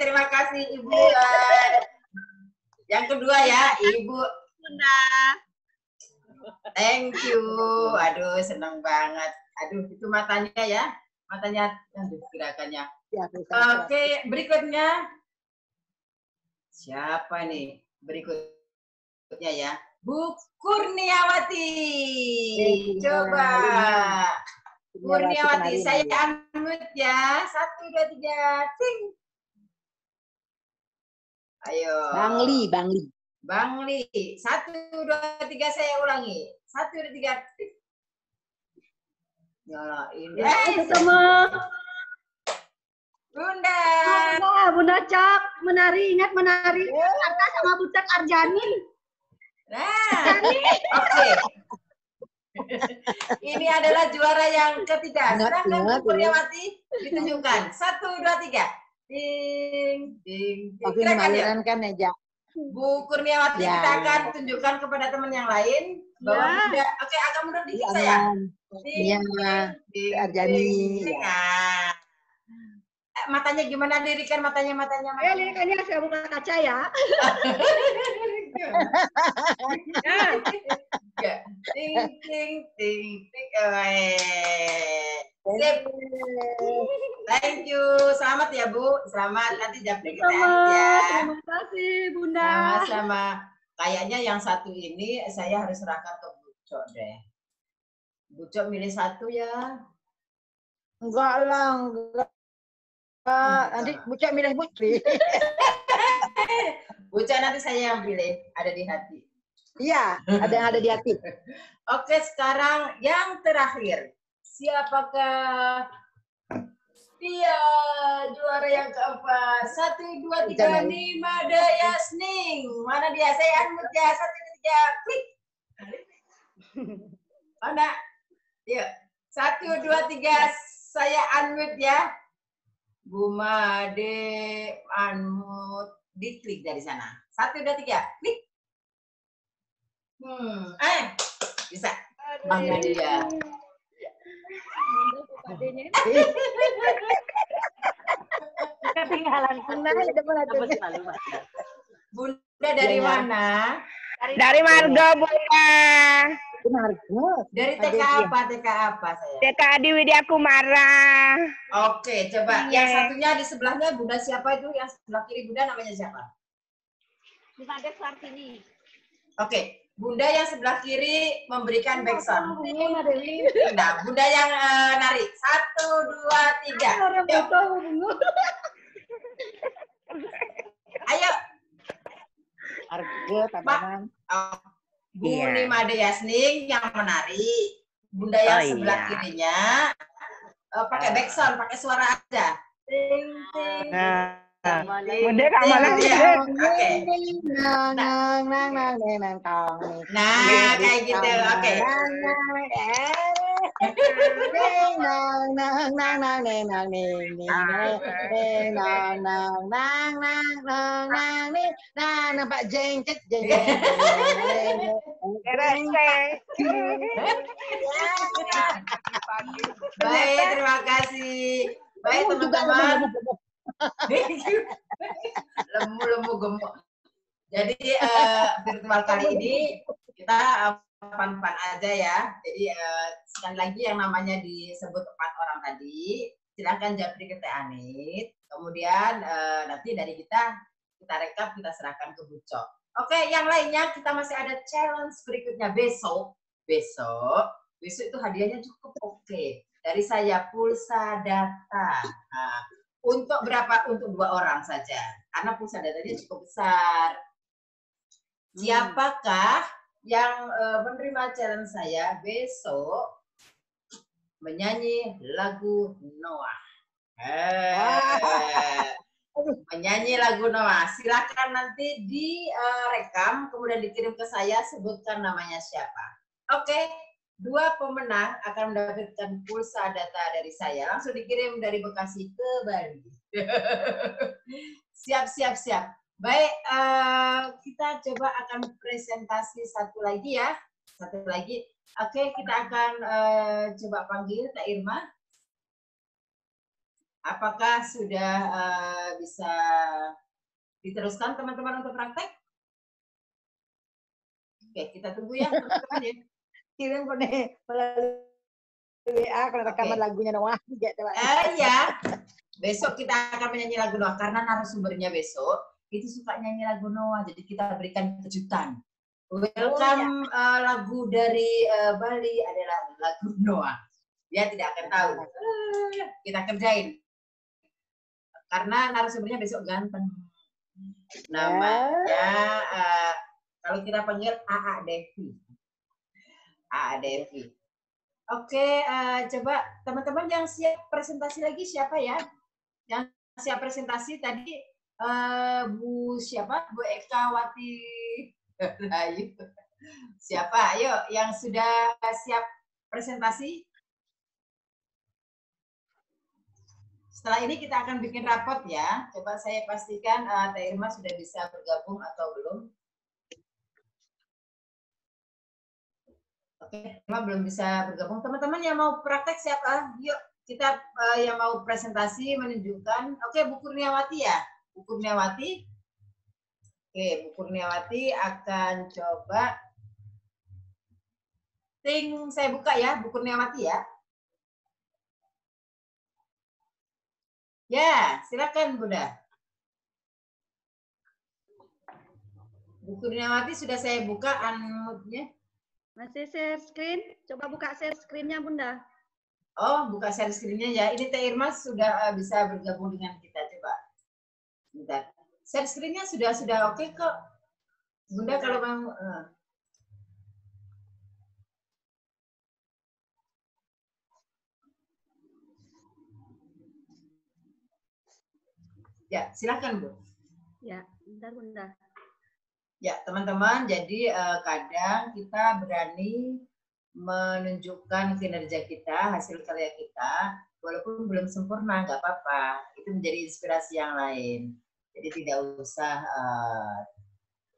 terima kasih Ibu. Yang kedua ya, Ibu. Bunda. Thank you. Aduh, senang banget. Aduh, itu matanya ya. Matanya, aduh, gerakannya. Oke, berikutnya. Siapa nih? Berikutnya ya. Bu Kurniawati. Coba. Kurniawati, saya unmute ya. 1, 2, 3. Ting. Ayo. Bang Li. Bang Li. 1, 2, 3 saya ulangi. 1, 2, 3. Ting. Nyalain. Bunda. Bunda Cok, menari, ingat menari. Kakak sama Bucak Arjani. Nah, oke. Ini adalah juara yang ketiga. Silahkan Bu Kurniawati ditunjukkan. 1, 2, 3. Ting, ting, ting. Gerakannya kan Neja. Bu Kurniawati, kita akan tunjukkan kepada teman yang lain bahwa Bunda. Oke, agak mundur dikit saya. Iya, Arjani. Nah. Matanya gimana, lirikan matanya? Lirikannya saya buka kaca ya. Ting ting ting ting. Sip. Thank you. Selamat ya Bu. Selamat, nanti japri kita ya. Terima kasih Bunda. Sama-sama. Kayaknya yang satu ini saya harus serahkan ke Bucok deh. Bucok milih satu ya. Enggak lah, enggak. Nanti Bucok milih Putri. Bucok nanti saya yang pilih, ada di hati. Iya, ada yang ada di hati. Oke, sekarang yang terakhir. Siapakah dia juara yang keempat? 1, 2, 3, Nimada Yasning. Mana dia? Saya unmute ya. 1, 2, 3, klik. Mana? Yuk. 1, 2, 3, saya unmute ya. Bu Made, unmute. Diklik dari sana. 1, 2, 3, klik. Bisa. Mana dia? Ketinggalan. Bunda dari mana? Dari Margo, Bunda. Dari TK apa saya? TK Adi Widya Kumara. Oke, coba. Yang satunya di sebelahnya Bunda siapa itu? Yang sebelah kiri Bunda namanya siapa? Bunda Sartini. Oke. Bunda yang sebelah kiri memberikan backsound. Nah, Bunda yang nari. 1, 2, 3. Yuk. Ayo. Harga tabanan. Bu Nimada Yasning yang menari. Bunda yang sebelah kirinya pakai backsound, pakai suara aja. Ting ting. Bunda kamalan. Nah, kayak gitu. Oke. Nampak jengket. Baik, terima kasih. Baik teman-teman. Lemu gemuk. Jadi virtual kali ini kita fun-fun aja ya. Jadi sekali lagi yang namanya disebut 4 orang tadi, silahkan japri ke Teh Anit. Kemudian nanti dari kita rekap, kita serahkan ke Bucok. Oke, yang lainnya kita masih ada challenge berikutnya besok itu hadiahnya cukup oke. Dari saya pulsa data. Nah, untuk berapa? Untuk 2 orang saja. Karena pulsa datanya cukup besar. Siapakah yang menerima challenge saya besok menyanyi lagu Noah? Menyanyi lagu Noah. Silakan nanti direkam, kemudian dikirim ke saya, sebutkan namanya siapa. Oke, 2 pemenang akan mendapatkan pulsa data dari saya. Langsung dikirim dari Bekasi ke Bali. Siap. Baik, kita coba akan presentasi satu lagi ya. Oke, kita akan coba panggil Kak Irma. Apakah sudah bisa diteruskan teman-teman untuk praktek? Oke, kita tunggu ya teman-teman ya. Kirim melalui WA kalau rekaman lagunya Noah. Ya, besok kita akan menyanyi lagu Noah karena narasumbernya besok itu suka nyanyi lagu Noah, jadi kita berikan kejutan. Welcome lagu dari Bali adalah lagu Noah. Dia tidak akan tahu. Kita kerjain. Karena narasumbernya besok ganteng. Namanya kalau kita panggil AA Devi. AA Devi. Oke, coba teman-teman yang siap presentasi lagi siapa ya? Yang siap presentasi tadi Bu siapa? Bu Eka Wati Rayu. Siapa? Ayo yang sudah siap presentasi. Setelah ini kita akan bikin rapot ya. Coba saya pastikan Teh Irma sudah bisa bergabung atau belum. Oke, Irma belum bisa bergabung. Teman-teman yang mau praktek siapa? Yuk, kita yang mau presentasi menunjukkan. Oke, Bu Kurniawati ya. Bu Kurniawati. Oke, Bu Kurniawati akan coba. Saya buka ya, Bu Kurniawati ya. Ya, silakan Bunda. Bu Kurniawati sudah saya buka unmute-nya. Masih share screen? Coba buka share screen-nya, Bunda. Oh, buka share screen-nya ya. Ini Teh Irma sudah bisa bergabung dengan kita. Coba. Bentar. Share screen-nya sudah oke kok. Bunda kalau mau... Ya, silakan Bu. Ya, bentar Bunda. Ya, teman-teman, jadi kadang kita berani menunjukkan kinerja kita, hasil karya kita, walaupun belum sempurna, nggak apa-apa. Itu menjadi inspirasi yang lain. Jadi tidak usah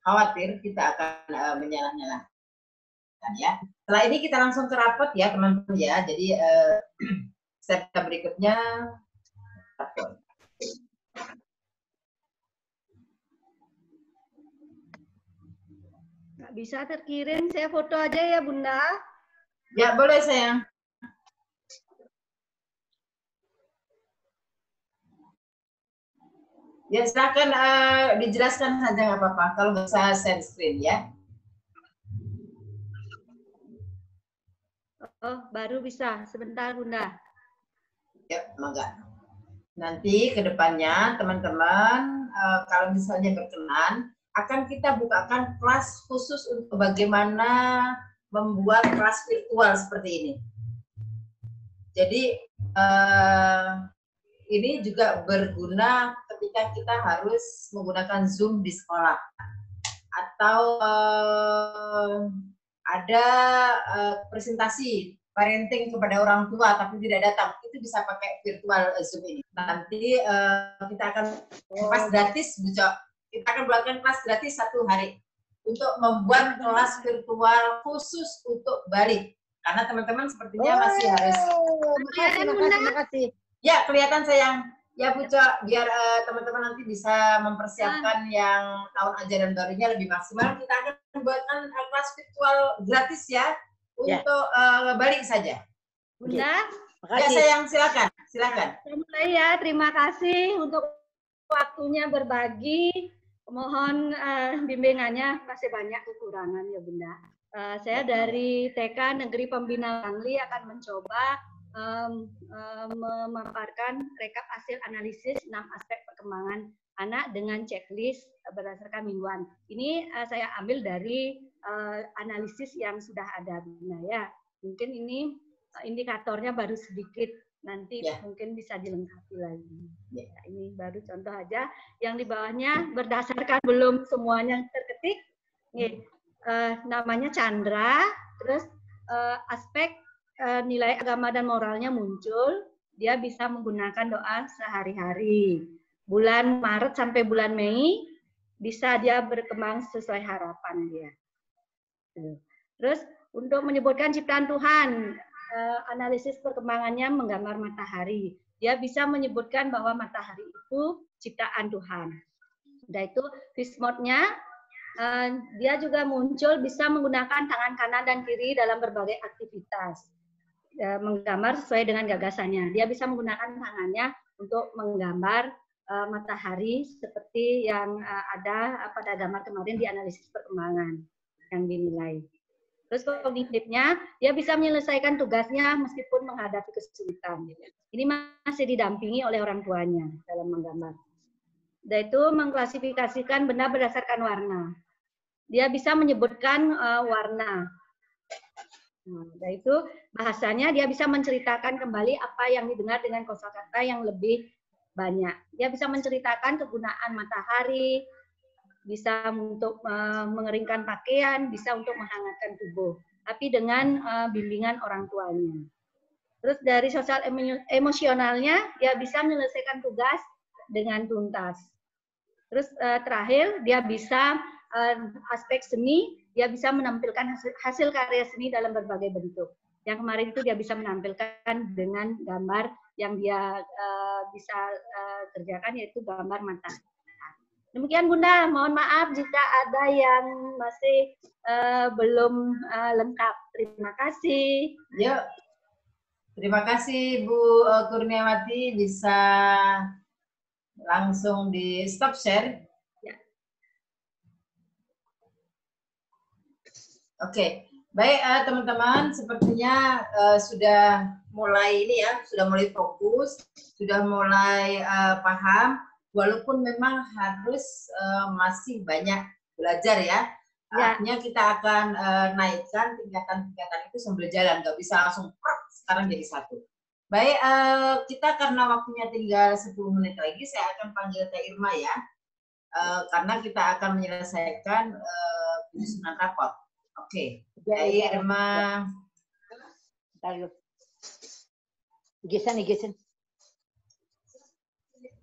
khawatir, kita akan menyalah-nyalahkan ya. Setelah ini kita langsung ke rapot ya, teman-teman ya. Jadi step berikutnya rapot. Nggak bisa terkirim, saya foto aja ya Bunda. Ya boleh sayang. Ya silakan dijelaskan saja nggak apa-apa, kalau nggak usah share screen ya. Oh baru bisa, sebentar Bunda. Ya mangga. Nanti ke depannya teman-teman kalau misalnya berkenan, akan kita bukakan kelas khusus untuk bagaimana membuat kelas virtual seperti ini. Jadi ini juga berguna ketika kita harus menggunakan Zoom di sekolah. Atau ada presentasi parenting kepada orang tua tapi tidak datang, itu bisa pakai virtual Zoom ini. Nanti kita akan kelas gratis, Bu Cok. Kita akan buatkan kelas gratis 1 hari untuk membuat kelas virtual khusus untuk Bali. Karena teman-teman sepertinya masih harus. Terima kasih. Ya, kelihatan sayang. Ya, Bu Cok, biar teman-teman nanti bisa mempersiapkan yang tahun ajaran barunya lebih maksimal. Kita akan membuatkan kelas virtual gratis ya untuk Bali saja. Bunda, ya sayang, silakan. Mulai ya, terima kasih untuk waktunya berbagi. Mohon bimbingannya, masih banyak kekurangan ya Bunda. Saya dari TK Negeri Pembina Bangli akan mencoba memaparkan rekap hasil analisis 6 aspek perkembangan anak dengan checklist berdasarkan mingguan. Ini saya ambil dari analisis yang sudah ada Bunda ya. Mungkin ini indikatornya baru sedikit. Nanti mungkin bisa dilengkapi lagi. Nah, ini baru contoh aja. Yang di bawahnya berdasarkan belum semuanya terketik. Namanya Chandra. Terus aspek nilai agama dan moralnya muncul, dia bisa menggunakan doa sehari-hari. Bulan Maret sampai bulan Mei bisa dia berkembang sesuai harapan dia. Terus untuk menyebutkan ciptaan Tuhan, analisis perkembangannya menggambar matahari. Dia bisa menyebutkan bahwa matahari itu ciptaan Tuhan. Udah itu fish mode-nya, dia juga muncul bisa menggunakan tangan kanan dan kiri dalam berbagai aktivitas. Menggambar sesuai dengan gagasannya. Dia bisa menggunakan tangannya untuk menggambar matahari seperti yang ada pada gambar kemarin di analisis perkembangan yang dinilai. Terus kognitifnya, dia bisa menyelesaikan tugasnya meskipun menghadapi kesulitan. Ini masih didampingi oleh orang tuanya dalam menggambar. Dan itu mengklasifikasikan benda berdasarkan warna. Dia bisa menyebutkan warna. Dan itu bahasanya dia bisa menceritakan kembali apa yang didengar dengan kosakata yang lebih banyak. Dia bisa menceritakan kegunaan matahari, bisa untuk mengeringkan pakaian, bisa untuk menghangatkan tubuh, tapi dengan bimbingan orang tuanya. Terus dari sosial emosionalnya, dia bisa menyelesaikan tugas dengan tuntas. Terus terakhir, dia bisa aspek seni, dia bisa menampilkan hasil karya seni dalam berbagai bentuk. Yang kemarin itu dia bisa menampilkan dengan gambar yang dia bisa kerjakan, yaitu gambar matahari. Demikian Bunda, mohon maaf jika ada yang masih belum lengkap. Terima kasih. Yuk, terima kasih Bu Kurniawati, bisa langsung di stop share. Ya. Oke, baik teman-teman, sepertinya sudah mulai ini ya, sudah mulai fokus, sudah mulai paham. Walaupun memang harus masih banyak belajar ya, artinya kita akan naikkan tingkatan-tingkatan itu sambil jalan, nggak bisa langsung sekarang jadi satu. Baik, kita karena waktunya tinggal 10 menit lagi, saya akan panggil Teh Irma ya, karena kita akan menyelesaikan penyusunan raport. Oke, Teh Irma.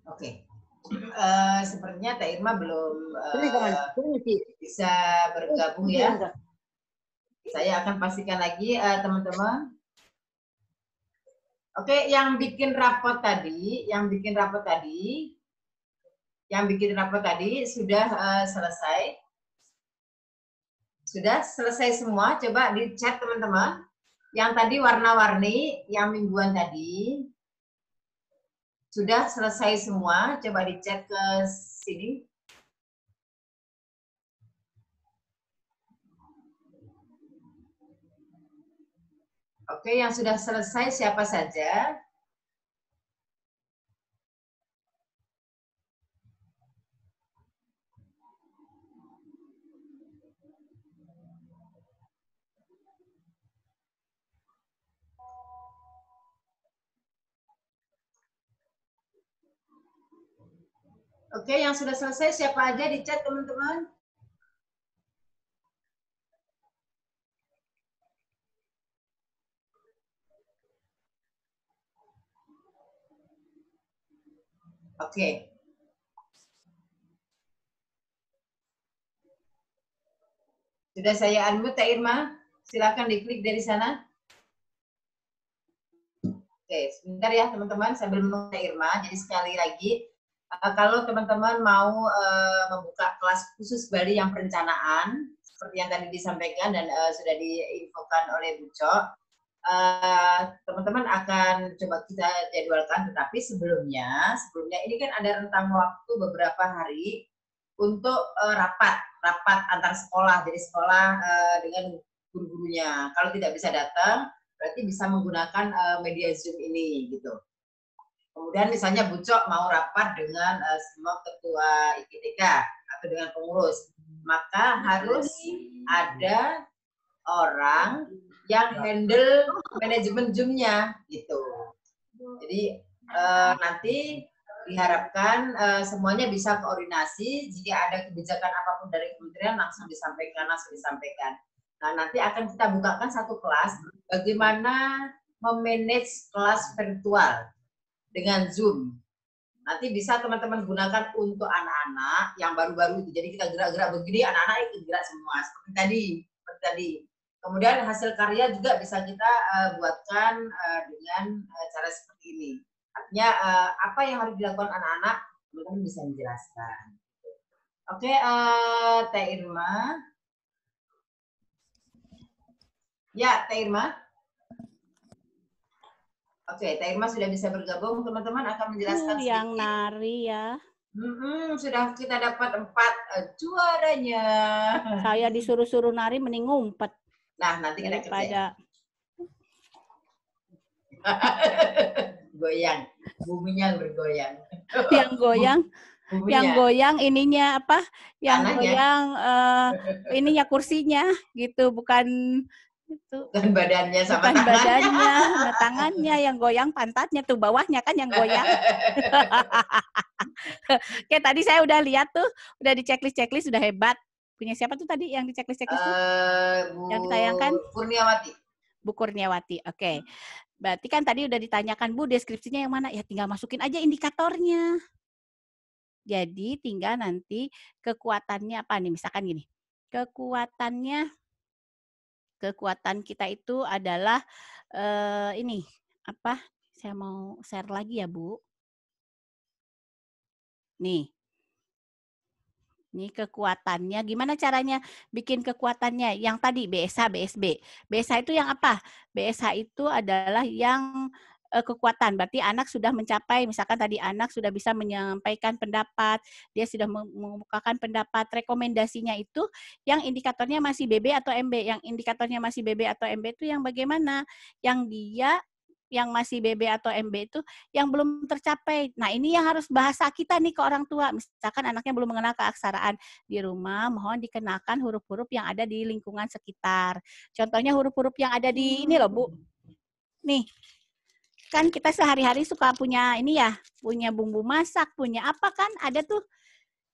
Oke. Sepertinya Teh Irma belum bisa bergabung ya. Saya akan pastikan lagi teman-teman. Oke, yang bikin rapot tadi sudah selesai. Sudah selesai semua. Coba di chat teman-teman. Yang tadi warna-warni, yang mingguan tadi. Sudah selesai semua, coba dicek ke sini. Oke, yang sudah selesai siapa saja? Oke, yang sudah selesai siapa aja di chat teman-teman? Oke. Sudah saya unmute Teh Irma, silakan diklik dari sana. Oke, sebentar ya teman-teman sambil menunggu Teh Irma. Jadi sekali lagi, kalau teman-teman mau membuka kelas khusus Bali yang perencanaan, seperti yang tadi disampaikan dan sudah diinfokan oleh Bu Cok, teman-teman akan coba kita jadwalkan, tetapi sebelumnya ini kan ada rentang waktu beberapa hari untuk rapat antar sekolah, jadi sekolah dengan guru-gurunya. Kalau tidak bisa datang, berarti bisa menggunakan media Zoom ini gitu. Kemudian misalnya Bu Cok mau rapat dengan semua ketua IKTK atau dengan pengurus, maka harus ada orang yang handle manajemen Zoom-nya gitu. Jadi nanti diharapkan semuanya bisa koordinasi. Jika ada kebijakan apapun dari kementerian langsung disampaikan. Nah, nanti akan kita bukakan satu kelas bagaimana memanage kelas virtual dengan Zoom. Nanti bisa teman-teman gunakan untuk anak-anak yang baru-baru itu. Jadi kita gerak-gerak begini, anak-anak itu gerak semua seperti tadi. Kemudian hasil karya juga bisa kita buatkan dengan cara seperti ini. Artinya apa yang harus dilakukan anak-anak, teman-teman bisa menjelaskan. Oke, Teh Irma. Ya, Teh Irma. Oke, Teh Irma sudah bisa bergabung. Teman-teman akan menjelaskan sedikit. Yang nari ya. Sudah kita dapat 4 juaranya. Saya disuruh-suruh nari mending ngumpet. Nah, nanti kita daripada goyang, buminya bergoyang. Yang goyang, buminya. Yang goyang ininya apa? Yang Tanahnya. goyang ininya kursinya gitu, bukan itu. Bukan badannya sama bukan tangannya. badannya, sama tangannya yang goyang, pantatnya tuh bawahnya kan yang goyang. Kayak tadi saya udah lihat tuh, udah di checklist udah hebat. Punya siapa tuh tadi yang di checklist tuh? Yang ditayangkan? Kurniawati. Bu Kurniawati. Oke. Berarti kan tadi udah ditanyakan Bu deskripsinya yang mana? Ya tinggal masukin aja indikatornya. Jadi tinggal nanti kekuatannya apa nih? Misalkan gini. Kekuatan kita itu adalah ini apa? Saya mau share lagi ya, Bu. Nih. Ini kekuatannya, gimana caranya bikin kekuatannya? Yang tadi BSH, BSB. BSH itu yang apa? BSH itu adalah yang kekuatan. Berarti anak sudah mencapai, misalkan tadi anak sudah bisa menyampaikan pendapat, dia sudah mengemukakan pendapat. Rekomendasinya itu yang indikatornya masih BB atau MB. Yang indikatornya masih BB atau MB itu yang bagaimana? Yang dia yang masih BB atau MB itu yang belum tercapai. Nah, ini yang harus bahasa kita nih ke orang tua. Misalkan anaknya belum mengenal keaksaraan di rumah, mohon dikenalkan huruf-huruf yang ada di lingkungan sekitar. Contohnya huruf-huruf yang ada di ini loh, Bu. Nih. Kan kita sehari-hari suka punya ini ya, punya bumbu masak, punya apa kan? Ada tuh.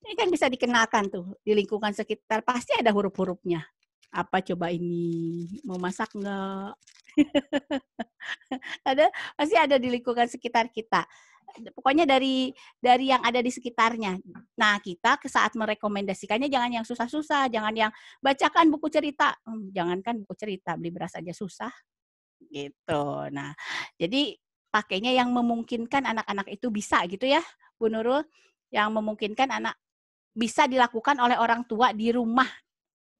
Ini kan bisa dikenalkan tuh di lingkungan sekitar. Pasti ada huruf-hurufnya. Apa coba ini? Mau masak enggak? Pasti ada di lingkungan sekitar kita. Pokoknya dari yang ada di sekitarnya. Nah, kita saat merekomendasikannya jangan yang susah-susah, jangan yang bacakan buku cerita. Jangankan buku cerita, beli beras aja susah. Gitu. Nah, jadi pakainya yang memungkinkan anak-anak itu bisa gitu ya, Bu Nurul, yang memungkinkan anak bisa dilakukan oleh orang tua di rumah.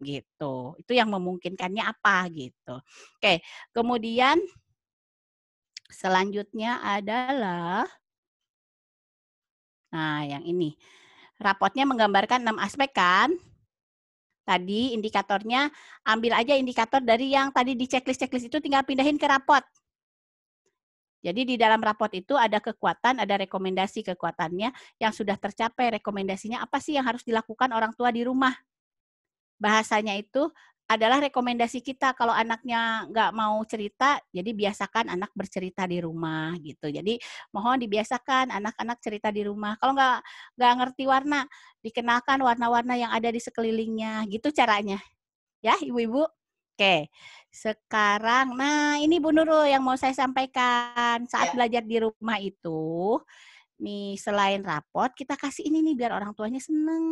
Gitu. Itu yang memungkinkannya apa gitu. Oke, kemudian selanjutnya adalah nah, yang ini. Rapotnya menggambarkan 6 aspek kan? Tadi indikatornya ambil aja indikator dari yang tadi di checklist itu tinggal pindahin ke rapot. Jadi di dalam rapot itu ada kekuatan, ada rekomendasi kekuatannya yang sudah tercapai. Rekomendasinya apa sih yang harus dilakukan orang tua di rumah? Bahasanya itu adalah rekomendasi kita. Kalau anaknya nggak mau cerita, jadi biasakan anak bercerita di rumah gitu. Jadi mohon dibiasakan anak-anak cerita di rumah. Kalau nggak ngerti warna, dikenalkan warna-warna yang ada di sekelilingnya. Gitu caranya. Ya, Ibu-ibu. Oke, sekarang, nah ini Bu Nurul yang mau saya sampaikan. Saat belajar di rumah itu, nih selain rapot, kita kasih ini nih biar orang tuanya seneng.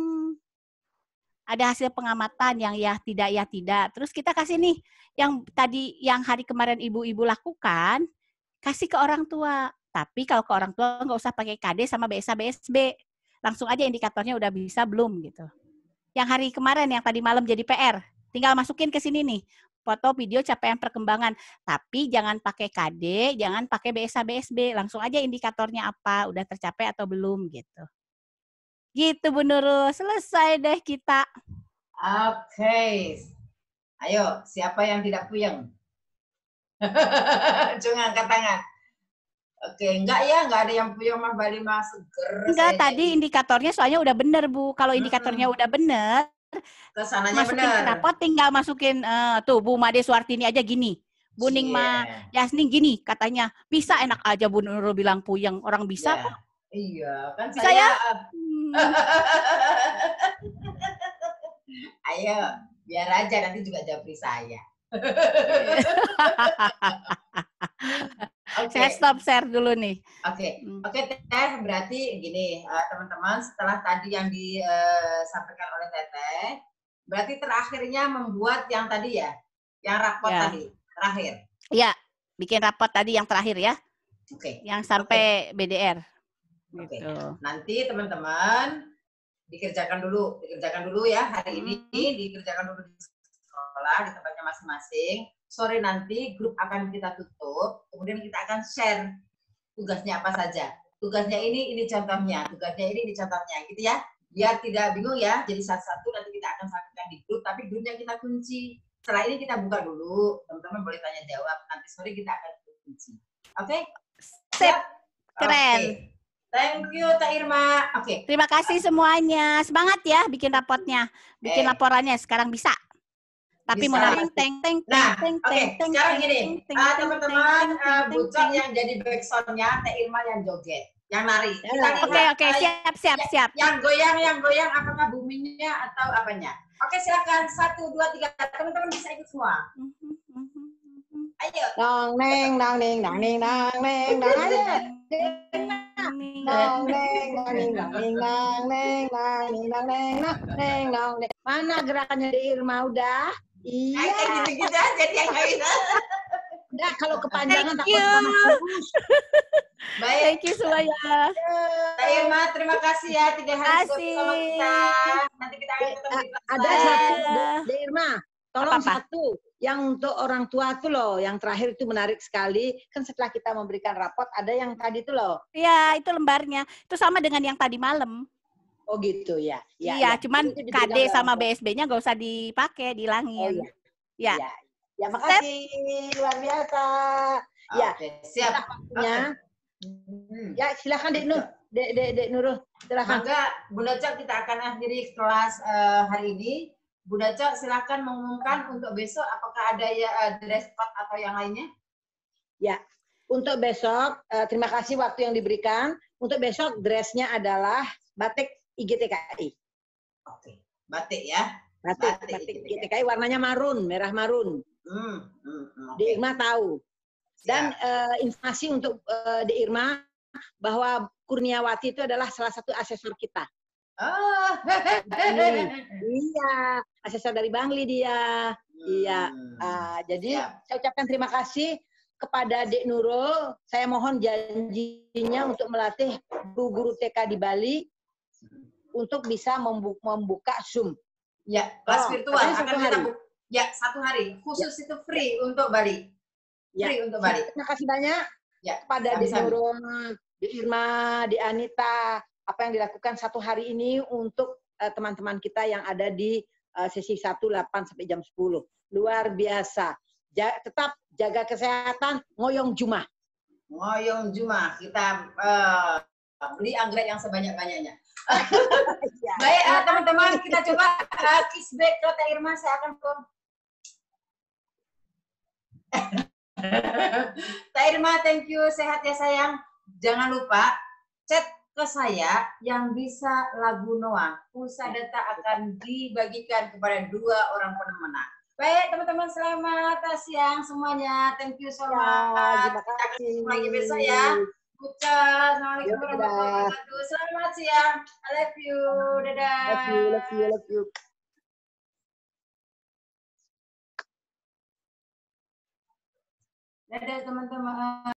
Ada hasil pengamatan yang ya tidak. Terus kita kasih nih yang tadi yang hari kemarin ibu-ibu lakukan, kasih ke orang tua. Tapi kalau ke orang tua nggak usah pakai KD sama BSA BSB. Langsung aja indikatornya udah bisa belum gitu. Yang hari kemarin yang tadi malam jadi PR, tinggal masukin ke sini nih. Foto, video, capaian perkembangan. Tapi jangan pakai KD, jangan pakai BSA BSB. Langsung aja indikatornya apa, udah tercapai atau belum gitu. Gitu Bu Nurul, selesai deh kita. Oke. Ayo, siapa yang tidak puyeng? Cuma angkat tangan. Oke, enggak ada yang puyeng mah Bali mah seger. Enggak, tadi indikatornya soalnya udah bener Bu. Kalau indikatornya udah bener, kesananya masukin bener. ke rapot tinggal masukin tuh Bu Made Suartini aja gini. Bu Ningma Yasning gini katanya. Bisa enak aja Bu Nurul bilang puyeng. Orang bisa kok. Iya, kan bisa saya. Ya? Ayo, Biar aja nanti juga japri saya. Saya stop share dulu nih. Oke, Teteh, berarti gini, teman-teman, setelah tadi yang disampaikan oleh Teteh, berarti terakhirnya membuat yang tadi ya, yang rapot tadi, terakhir. Iya, bikin rapot tadi yang terakhir ya. Oke. Yang sampai BDR. Oke. Gitu. Nanti teman-teman dikerjakan dulu ya hari ini, dikerjakan dulu di sekolah di tempatnya masing-masing. Sore nanti grup akan kita tutup, kemudian kita akan share tugasnya apa saja. Tugasnya ini contohnya, tugasnya ini contohnya, gitu ya. Biar tidak bingung ya, jadi satu-satu nanti kita akan sampaikan di grup, tapi grupnya kita kunci. Setelah ini kita buka dulu, teman-teman boleh tanya jawab, nanti sore kita akan kunci. Oke? Sip, keren. Okay. Thank you, Teh Irma. Oke. Terima kasih semuanya. Semangat ya bikin rapotnya, bikin laporannya. Sekarang bisa. Tapi mau nari teng. Sekarang gini, teman-teman, Bucok yang jadi backsound-nya, Teh Irma yang joget, yang nari. Oke, siap. Yang goyang, apakah buminya atau apanya? Oke, silakan. 1, 2, 3. Teman-teman bisa ikut semua. Ayo. Nang neng. Mana gerakannya di Irma udah? Iya. Gitu-gitu aja dia nggak. Udah kalau kepanjangan takut sama kurus. Baik. Thank you semuanya. Teh Irma, terima kasih ya 3 hari bersama kita. Nanti kita akan ketemu di kelas. Ada satu, Teh Irma. Tolong satu yang untuk orang tua tuh loh, yang terakhir itu menarik sekali. Kan setelah kita memberikan rapot, ada yang tadi tuh loh. Iya, itu lembarnya. Itu sama dengan yang tadi malam. Oh gitu ya. Iya, cuman KD sama BSB-nya nggak usah dipakai, dihilangin. Oh, iya. Ya, makasih. Luar biasa. Ya, siap. Ya, silakan Dek Nur. Dek Nurul, silakan. Maka Bunda Cok, kita akan akhiri kelas hari ini. Bunda Cok, silakan mengumumkan untuk besok apakah ada ya dress code atau yang lainnya? Ya, untuk besok terima kasih waktu yang diberikan. Untuk besok dressnya adalah batik IGTKI. Oke, batik ya. Batik IGTKI warnanya marun, merah marun. Di Irma tahu. Dan informasi untuk di Irma bahwa Kurniawati itu adalah salah satu asesor kita. Iya, asesor dari Bangli dia. Iya. Jadi saya ucapkan terima kasih kepada Dek Nurul. Saya mohon janjinya untuk melatih guru-guru TK di Bali untuk bisa membuka Zoom. Ya, kelas virtual akan kita buka. Ya, 1 hari. Khusus itu free untuk Bali. Free untuk Bali. Terima kasih banyak kepada Dek Nurul, Di Irma, Di Anita, apa yang dilakukan 1 hari ini untuk teman-teman kita yang ada di sesi 1, 8 sampai jam 10. Luar biasa. Tetap jaga kesehatan, ngoyong Jumah. Ngoyong Jumah. Kita beli anggrek yang sebanyak-banyaknya. Baik, teman-teman, kita coba kiss back ke Teh Irma. Saya akan ke Teh Irma, thank you. Sehat ya sayang. Jangan lupa chat ke saya yang bisa lagu Noah. Pulsa data akan dibagikan kepada 2 orang pemenang. Baik teman-teman, selamat siang semuanya. Thank you so much. Terima kasih. Kita akan ketemu lagi besok ya. Assalamualaikum warahmatullahi wabarakatuh. Selamat siang. I love you. Dadah. Love you. Dadah teman-teman.